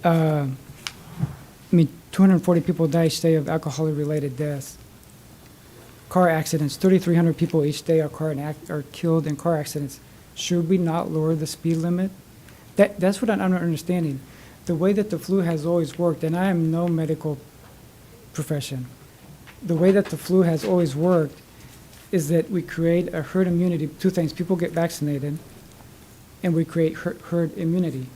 I mean, 240 people die each day of alcohol-related deaths. Car accidents, 3,300 people each day are killed in car accidents. Should we not lower the speed limit? That's what I'm not understanding. The way that the flu has always worked, and I am no medical profession, the way that the flu has always worked is that we create a herd immunity. Two things: people get vaccinated, and we create herd immunity.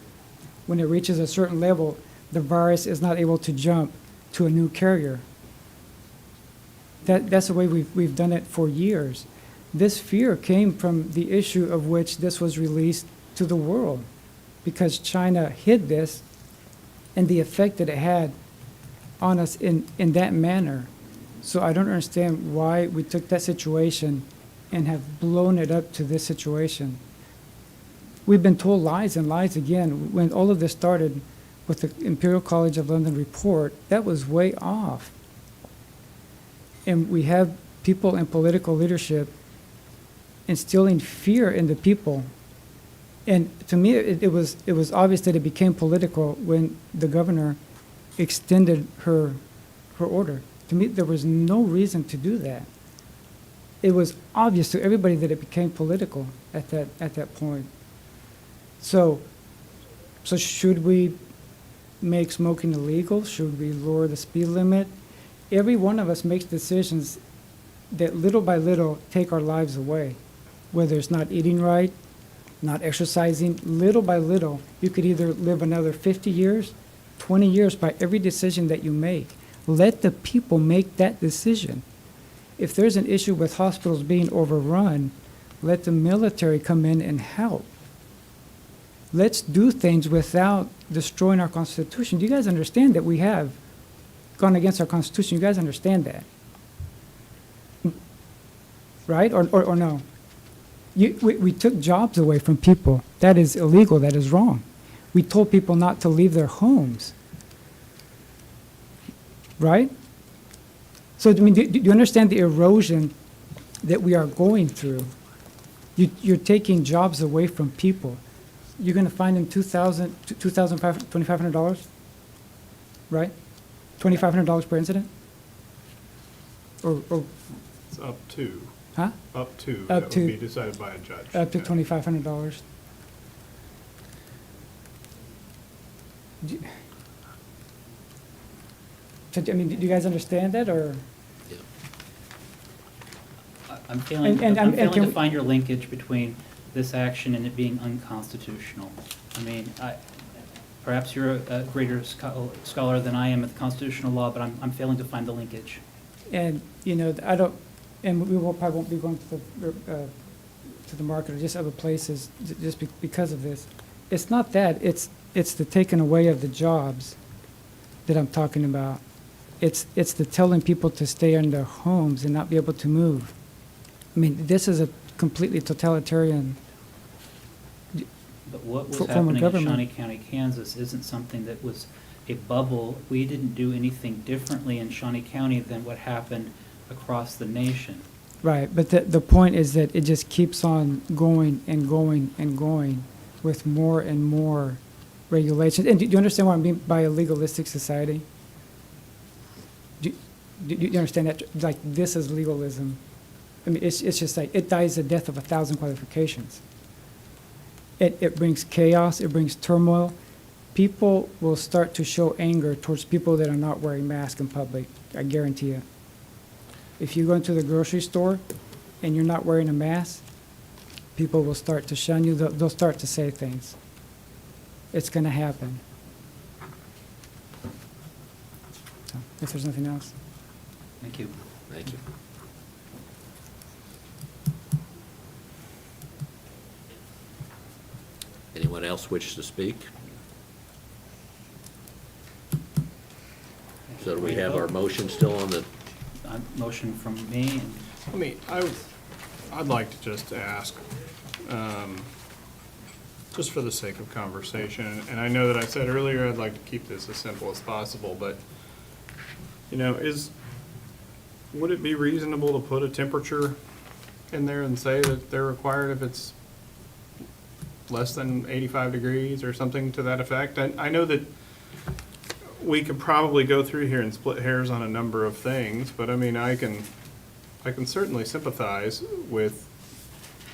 When it reaches a certain level, the virus is not able to jump to a new carrier. That's the way we've done it for years. This fear came from the issue of which this was released to the world, because China hid this and the effect that it had on us in that manner. So I don't understand why we took that situation and have blown it up to this situation. We've been told lies and lies again. When all of this started with the Imperial College of London report, that was way off. And we have people in political leadership instilling fear in the people. And to me, it was obvious that it became political when the governor extended her order. To me, there was no reason to do that. It was obvious to everybody that it became political at that point. So should we make smoking illegal? Should we lower the speed limit? Every one of us makes decisions that little by little take our lives away. Whether it's not eating right, not exercising, little by little, you could either live another 50 years, 20 years by every decision that you make. Let the people make that decision. If there's an issue with hospitals being overrun, let the military come in and help. Let's do things without destroying our Constitution. Do you guys understand that we have gone against our Constitution? You guys understand that? Right? Or no? We took jobs away from people. That is illegal. That is wrong. We told people not to leave their homes. Right? So, I mean, do you understand the erosion that we are going through? You're taking jobs away from people. You're going to find them $2,500, right? $2,500 per incident? Or It's up to. huh? Up to. Up That would to- be decided by a judge. Up to Yeah. $2,500. So, I mean, do you guys understand that, or? I'm failing, And I'm can failing to we- find your linkage between this action and it being unconstitutional. I mean, perhaps you're a greater scholar than I am at the constitutional law, but I'm failing to find the linkage. And, you know, I don't, and we probably won't be going to the market or just other places just because of this. It's not that, it's the taking away of the jobs that I'm talking about. It's the telling people to stay in their homes and not be able to move. I mean, this is a completely totalitarian. But what was Form of happening in government. Shawnee County, Kansas isn't something that was a bubble. We didn't do anything differently in Shawnee County than what happened across the nation. Right, but the point is that it just keeps on going and going and going with more and more regulations. And do you understand what I mean by a legalistic society? Do you understand that? Like, this is legalism. I mean, it's just like, it dies the death of 1,000 qualifications. It brings chaos, it brings turmoil. People will start to show anger towards people that are not wearing masks in public, I guarantee you. If you go into the grocery store and you're not wearing a mask, people will start to shun you, they'll start to say things. It's gonna happen. So, if there's nothing else. Thank you. Thank you. Anyone else wish to speak? So do we have our motion still on the, Motion from me, and I'd like to just ask, just for the sake of conversation, and I know that I said earlier I'd like to keep this as simple as possible, but, you know, would it be reasonable to put a temperature in there and say that they're required if it's less than 85 degrees or something to that effect? I know that we could probably go through here and split hairs on a number of things, but I mean, I can certainly sympathize with,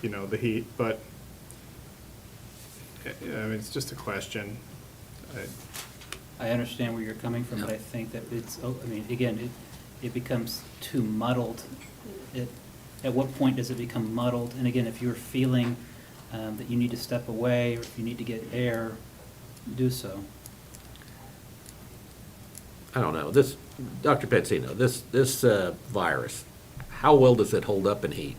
you know, the heat, but I mean, it's just a question. I understand where you're coming from, but I think that I mean, again, it becomes too muddled. At what point does it become muddled? And again, if you're feeling that you need to step away, or if you need to get air, do so. I don't know, this, Dr. Petzino, this virus, how well does it hold up in heat?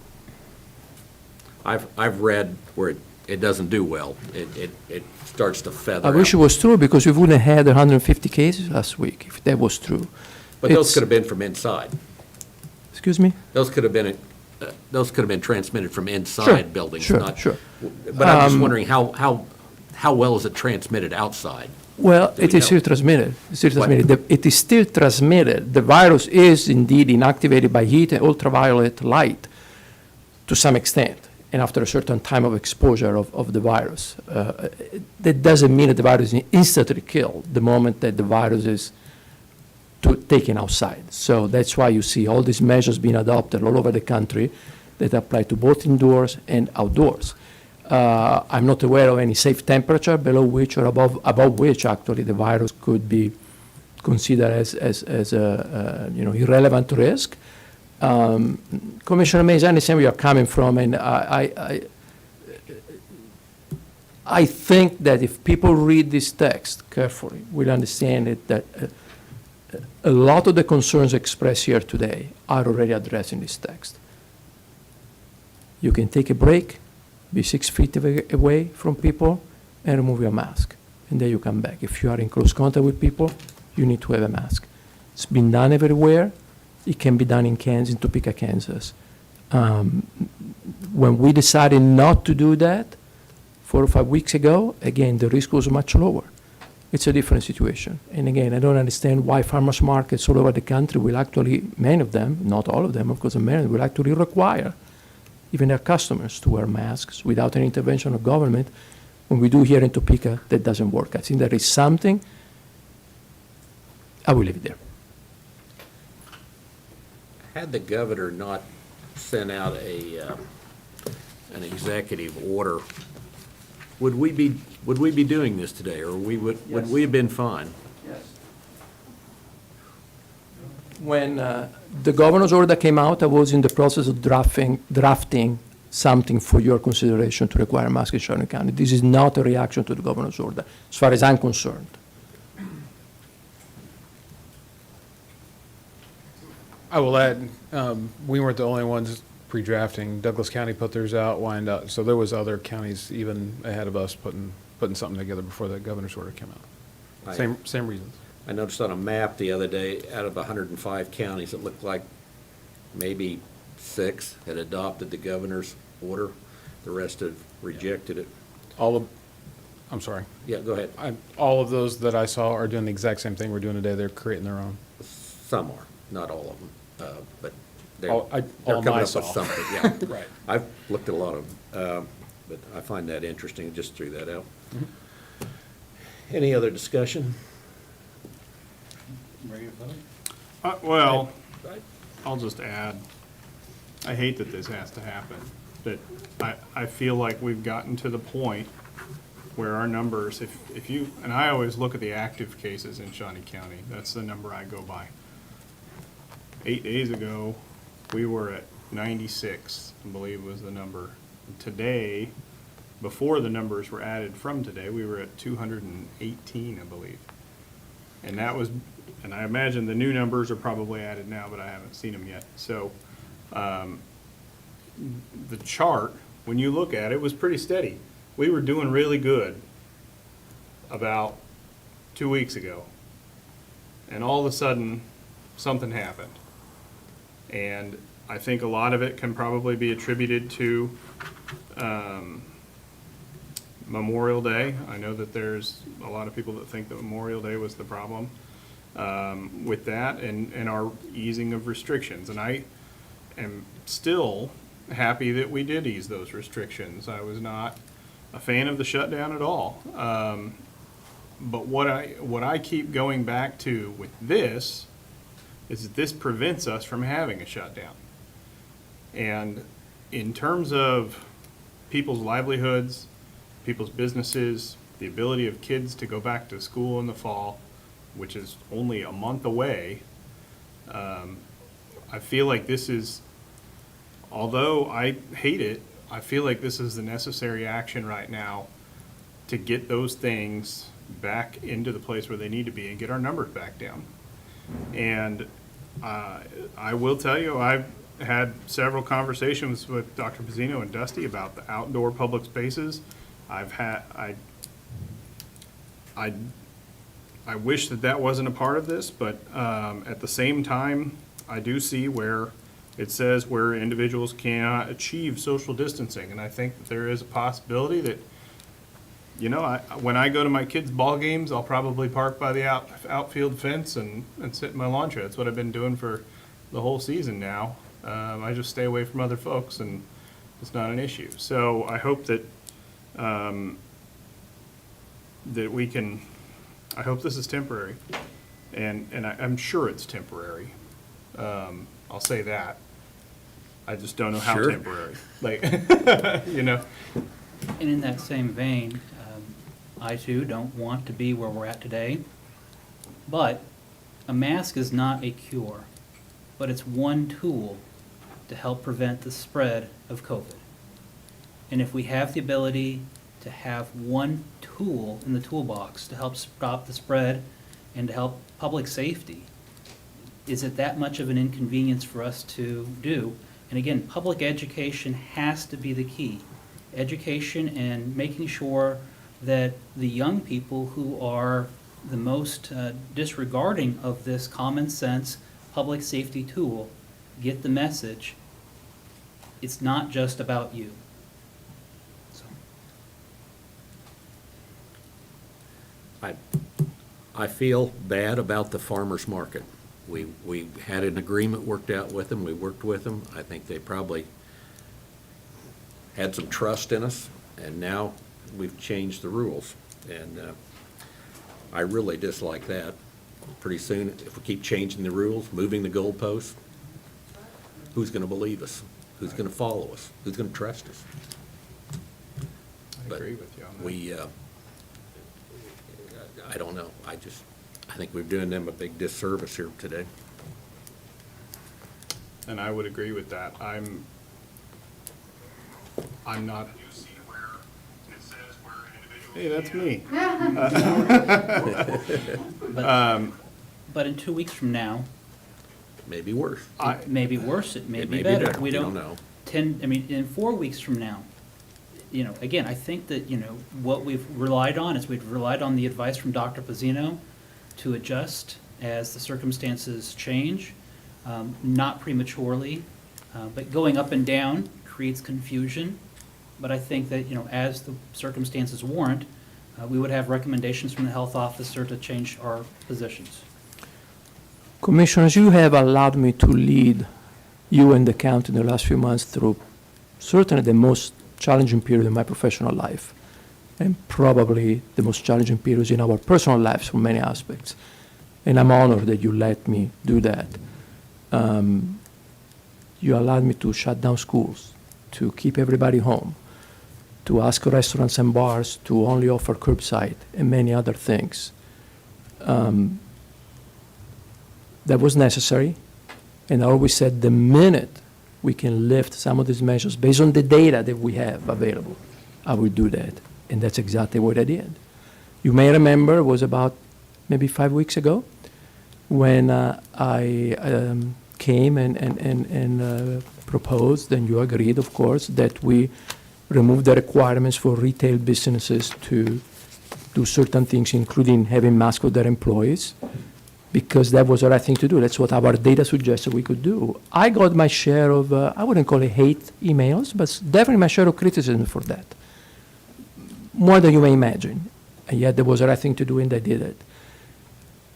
I've read where it doesn't do well. It starts to feather I wish it out. was true, because we wouldn't have had 150 cases last week, if that was true. But those It's- could have been from inside. Excuse me? Those could have been transmitted from inside buildings, sure, not. sure. But I'm just wondering how well is it transmitted outside? Well, Do it we is know? still transmitted. It's still What? transmitted. It is still transmitted. The virus is indeed inactivated by heat and ultraviolet light to some extent, and after a certain time of exposure of the virus. That doesn't mean that the virus is instantly killed the moment that the virus is taken outside. So that's why you see all these measures being adopted all over the country that apply to both indoors and outdoors. I'm not aware of any safe temperature below which or above which actually the virus could be considered as a irrelevant risk. Commissioner Mays, I understand where you're coming from, and I think that if people read this text carefully, we'll understand it that a lot of the concerns expressed here today are already addressed in this text. You can take a break, be 6 feet away from people, and remove your mask. And then you come back. If you are in close contact with people, you need to have a mask. It's been done everywhere. It can be done in Kansas, in Topeka, Kansas. When we decided not to do that 4 or 5 weeks ago, again, the risk was much lower. It's a different situation. And again, I don't understand why farmers markets all over the country will actually, many of them, not all of them, of course, many will actually require even their customers to wear masks without any intervention of government. When we do here in Topeka, that doesn't work. I think there is something. I will leave it there. Had the governor not sent out an executive order, would we be doing this today, or would we have been fine? Yes. When the governor's order came out, I was in the process of drafting something for your consideration to require masks in Sherman County. This is not a reaction to the governor's order, as far as I'm concerned. I will add, we weren't the only ones pre-drafting. Douglas County put theirs out, Wyandotte, so there was other counties even ahead of us putting something together before the governor's order came out. Right. Same reasons. I noticed on a map the other day, out of 105 counties, it looked like maybe 6 had adopted the governor's order. The rest had rejected it. I'm sorry. Yeah, go ahead. All of those that I saw are doing the exact same thing we're doing today. They're creating their own. Some are, not all of them. But they're All coming up with Lysol. something, yeah. Right. I've looked at a lot of them, but I find that interesting, just threw that out. Any other discussion? Ready to vote? Well, I'll just add, I hate that this has to happen, but I feel like we've gotten to the point where our numbers, if you, and I always look at the active cases in Shawnee County, that's the number I go by. 8 days ago, we were at 96, I believe was the number. Today, before the numbers were added from today, we were at 218, I believe. And that was, and I imagine the new numbers are probably added now, but I haven't seen them yet. So, the chart, when you look at it, was pretty steady. We were doing really good about 2 weeks ago. And all of a sudden, something happened. And I think a lot of it can probably be attributed to Memorial Day. I know that there's a lot of people that think that Memorial Day was the problem with that and our easing of restrictions. And I am still happy that we did ease those restrictions. I was not a fan of the shutdown at all. But what I keep going back to with this is that this prevents us from having a shutdown. And in terms of people's livelihoods, people's businesses, the ability of kids to go back to school in the fall, which is only a month away, I feel like this is, although I hate it, I feel like this is the necessary action right now to get those things back into the place where they need to be and get our numbers back down. And I will tell you, I've had several conversations with Dr. Pizzino and Dusty about the outdoor public spaces. I wish that wasn't a part of this, but at the same time, I do see where it says where individuals cannot achieve social distancing, and I think that there is a possibility that, you know, when I go to my kids' ball games, I'll probably park by the outfield fence and sit in my lawn chair. That's what I've been doing for the whole season now. I just stay away from other folks, and it's not an issue. So I hope that that we can. I hope this is temporary, and I'm sure it's temporary. I'll say that. I just don't know how Sure. temporary. Like, you know. And in that same vein, I too don't want to be where we're at today, but a mask is not a cure, but it's one tool to help prevent the spread of COVID. And if we have the ability to have one tool in the toolbox to help stop the spread and to help public safety, is it that much of an inconvenience for us to do? And again, public education has to be the key. Education and making sure that the young people who are the most disregarding of this common sense public safety tool get the message. It's not just about you. So. I feel bad about the farmer's market. We had an agreement worked out with them, we worked with them. I think they probably had some trust in us, and now we've changed the rules. And I really dislike that. Pretty soon, if we keep changing the rules, moving the goalposts, who's gonna believe us? Who's gonna follow us? Who's gonna trust us? I agree with you on that. We, I don't know. I think we're doing them a big disservice here today. And I would agree with that. I'm not. Hey, that's me. But in 2 weeks from now, Maybe worse. it may be worse, it may It be may be better. better. We You don't don't know. in 4 weeks from now, you know, again, I think that, you know, what we've relied on is we've relied on the advice from Dr. Pizzino to adjust as the circumstances change, not prematurely, but going up and down creates confusion. But I think that, you know, as the circumstances warrant, we would have recommendations from the health officer to change our positions. Commissioners, you have allowed me to lead you and the county in the last few months through certainly the most challenging period in my professional life, and probably the most challenging periods in our personal lives from many aspects. And I'm honored that you let me do that. You allowed me to shut down schools, to keep everybody home, to ask restaurants and bars to only offer curbside, and many other things. That was necessary, and I always said the minute we can lift some of these measures based on the data that we have available, I will do that, and that's exactly what I did. You may remember it was about maybe 5 weeks ago when I came and proposed, and you agreed, of course, that we remove the requirements for retail businesses to do certain things, including having masks with their employees, because that was the right thing to do. That's what our data suggested we could do. I got my share of, I wouldn't call it hate emails, but definitely my share of criticism for that. More than you may imagine. And yet there was the right thing to do, and I did it.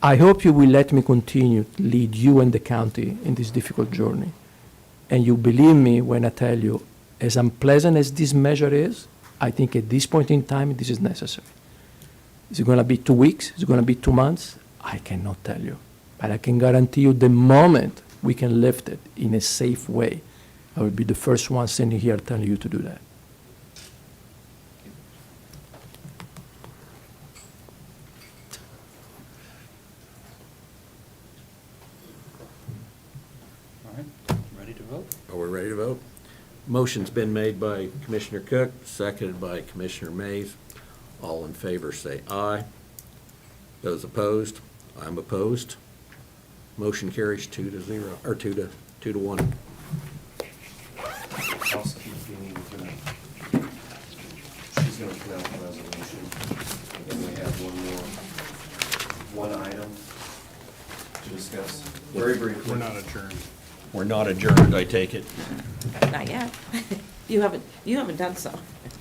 I hope you will let me continue to lead you and the county in this difficult journey. And you believe me when I tell you, as unpleasant as this measure is, I think at this point in time, this is necessary. Is it going to be 2 weeks? Is it going to be 2 months? I cannot tell you. But I can guarantee you the moment we can lift it in a safe way, I will be the first one standing here telling you to do that. All right, ready to vote? Are we ready to vote? Motion's been made by Commissioner Cook, seconded by Commissioner Mays. All in favor say aye. Those opposed? I'm opposed. Motion carries 2-0, or 2-1. Housekeeping, she's gonna put out the resolution, and then we have one item to discuss. Very briefly. We're not adjourned. We're not adjourned, I take it. Not yet. You haven't done so.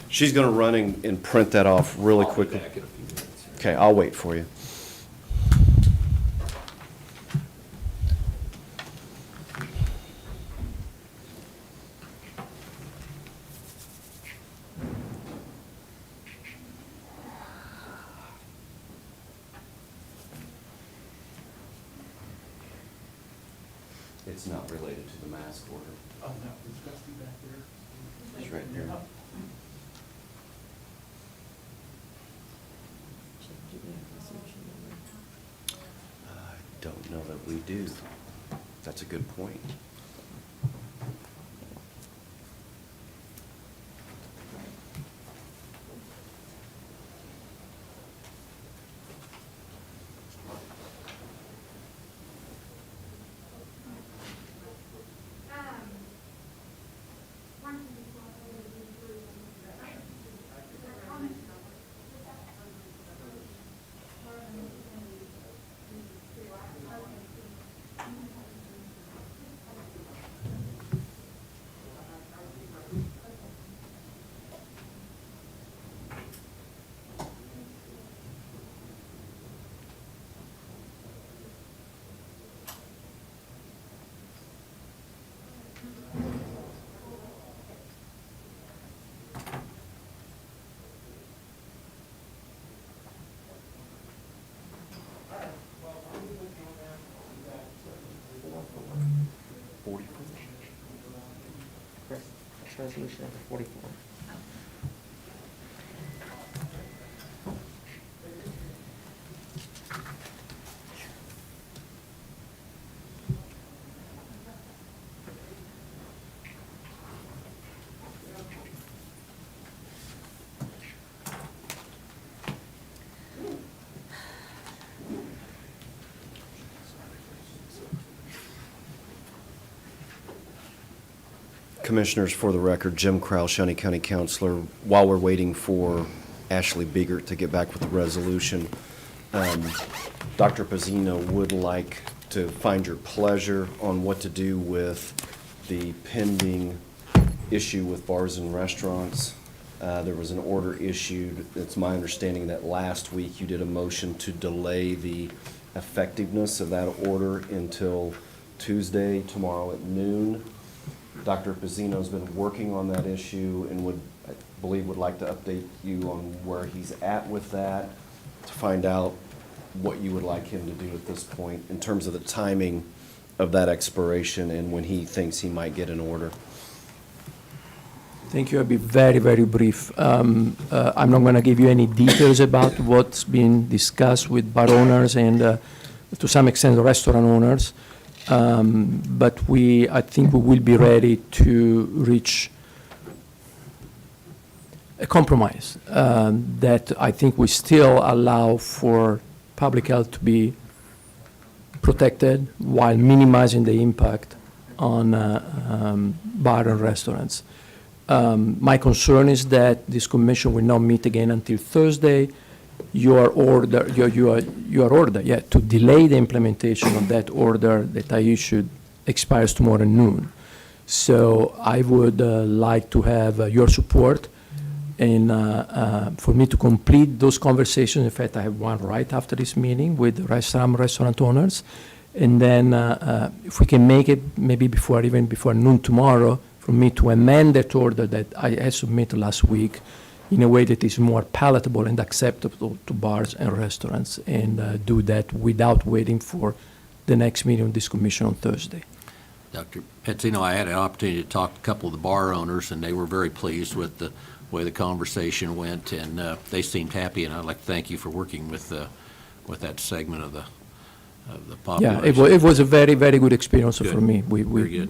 She's gonna run and print that off really quickly. Back in a few minutes. Okay, I'll wait for you. It's not related to the mask order. Oh, no, it's Dusty back there. It's right here. I don't know that we do. That's a good point. Resolution number 44. Commissioners, for the record, Jim Krause, Shawnee County Counselor. While we're waiting for Ashley Biegert to get back with the resolution, Dr. Pizzino would like to find your pleasure on what to do with the pending issue with bars and restaurants. There was an order issued. It's my understanding that last week you did a motion to delay the effectiveness of that order until Tuesday, tomorrow at noon. Dr. Pizzino's been working on that issue and I believe, would like to update you on where he's at with that, to find out what you would like him to do at this point in terms of the timing of that expiration and when he thinks he might get an order. Thank you. I'll be very, very brief. I'm not going to give you any details about what's been discussed with bar owners and, to some extent, restaurant owners. But I think we will be ready to reach a compromise that I think we still allow for public health to be protected while minimizing the impact on bar and restaurants. My concern is that this commission will not meet again until Thursday. Your order to delay the implementation of that order that I issued expires tomorrow noon. So I would like to have your support and for me to complete those conversations. In fact, I have one right after this meeting with restaurant owners. And then if we can make it maybe before noon tomorrow, for me to amend that order that I submitted last week in a way that is more palatable and acceptable to bars and restaurants, and do that without waiting for the next meeting of this commission on Thursday. Dr. Pezzino, I had an opportunity to talk to a couple of the bar owners, and they were very pleased with the way the conversation went, and they seemed happy, and I'd like to thank you for working with that segment of the population. Yeah, it was a very, very good experience for me. Very good.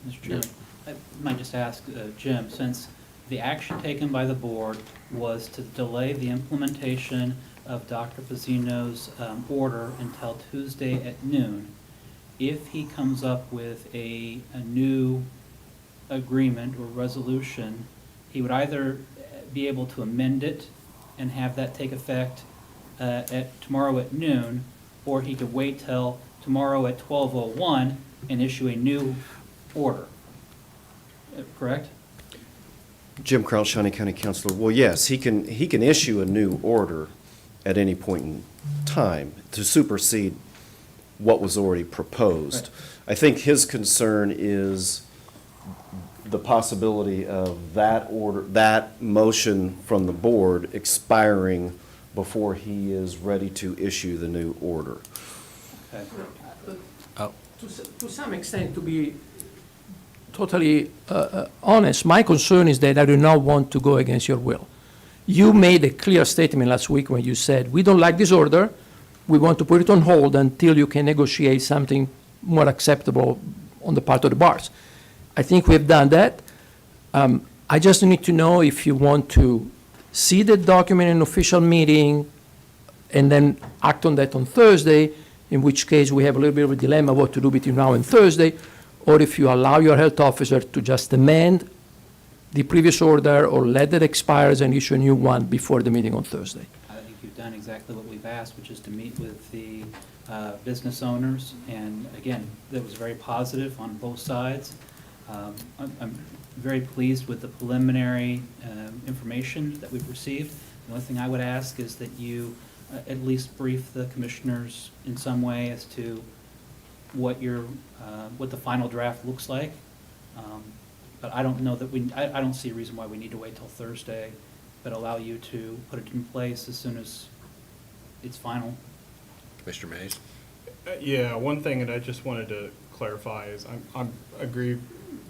Mr. Chairman, I might just ask Jim, since the action taken by the board was to delay the implementation of Dr. Pizzino's order until Tuesday at noon, if he comes up with a new agreement or resolution, he would either be able to amend it and have that take effect tomorrow at noon, or he could wait till tomorrow at 12:01 and issue a new order. Correct? Jim Crouch, Shawnee County Councilor. Well, yes, he can issue a new order at any point in time to supersede what was already proposed. Right. I think his concern is the possibility of that motion from the board expiring before he is ready to issue the new order. Okay. To some extent, to be totally honest, my concern is that I do not want to go against your will. You made a clear statement last week when you said, we don't like this order, we want to put it on hold until you can negotiate something more acceptable on the part of the bars. I think we've done that. I just need to know if you want to see the document in an official meeting and then act on that on Thursday, in which case we have a little bit of a dilemma what to do between now and Thursday, or if you allow your health officer to just amend the previous order or let it expire and issue a new one before the meeting on Thursday. I think you've done exactly what we've asked, which is to meet with the business owners. And again, that was very positive on both sides. I'm very pleased with the preliminary information that we've received. The only thing I would ask is that you at least brief the commissioners in some way as to what the final draft looks like. But I don't know that I don't see a reason why we need to wait till Thursday, but allow you to put it in place as soon as it's final. Mr. Mays? Yeah, one thing that I just wanted to clarify is I agree,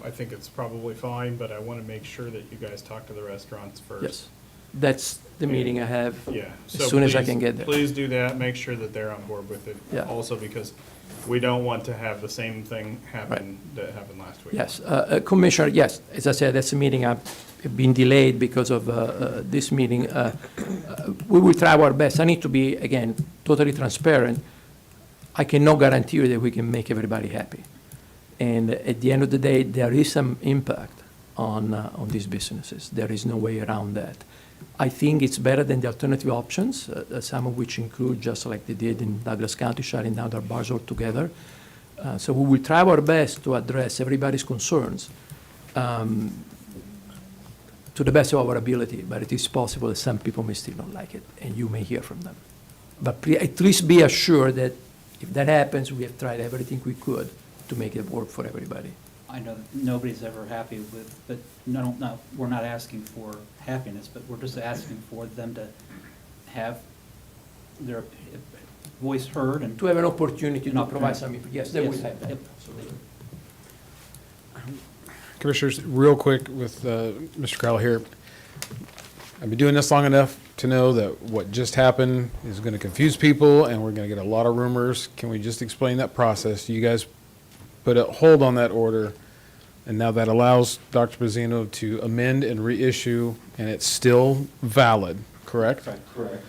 I think it's probably fine, but I want to make sure that you guys talk to the restaurants first. Yes, that's the meeting I have Yeah. as soon as I can get there. Please do that, make sure that they're on board with it. Yeah. Also because we don't want to have the same thing happen that happened last week. Yes, Commissioner, yes, as I said, that's a meeting I've been delayed because of this meeting. We will try our best. I need to be, again, totally transparent. I cannot guarantee you that we can make everybody happy. And at the end of the day, there is some impact on these businesses. There is no way around that. I think it's better than the alternative options, some of which include, just like they did in Douglas County, shutting down their bars altogether. So we will try our best to address everybody's concerns to the best of our ability, but it is possible that some people may still not like it, and you may hear from them. But at least be assured that if that happens, we have tried everything we could to make it work for everybody. I know that nobody's ever happy with, but no, we're not asking for happiness, but we're just asking for them to have their voice heard and. To have an opportunity An to provide opportunity. some, yes, they will Yes, have that. yep. Absolutely. Commissioners, real quick with Mr. Crowell here. I've been doing this long enough to know that what just happened is going to confuse people, and we're going to get a lot of rumors. Can we just explain that process? You guys put a hold on that order, and now that allows Dr. Brazino to amend and reissue, and it's still valid, correct? Correct.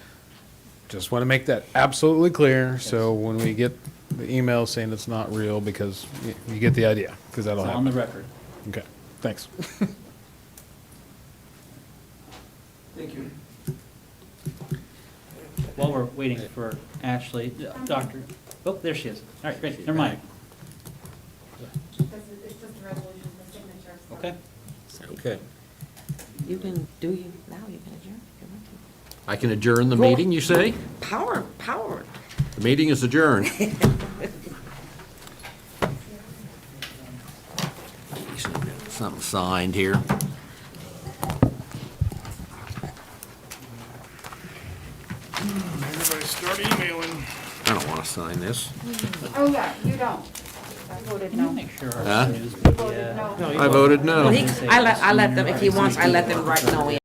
Just want to make that absolutely clear, so when we get the email saying it's not real, because you get the idea, because that'll It's on the happen. record. Okay, thanks. Thank you. While we're waiting for Ashley, Dr., oh, there she is. All right, great, never mind. It's just a resolution for signature. Okay. Okay. You can do you, now you can adjourn if you want to. I can adjourn the meeting, you say? Power. The meeting is adjourned. Something signed here. Everybody start emailing. I don't want to sign this. Oh, yeah, you don't. I voted Can you no. make sure Huh? our news You voted media? no. I voted no. I let them, if he wants, I let them write no in.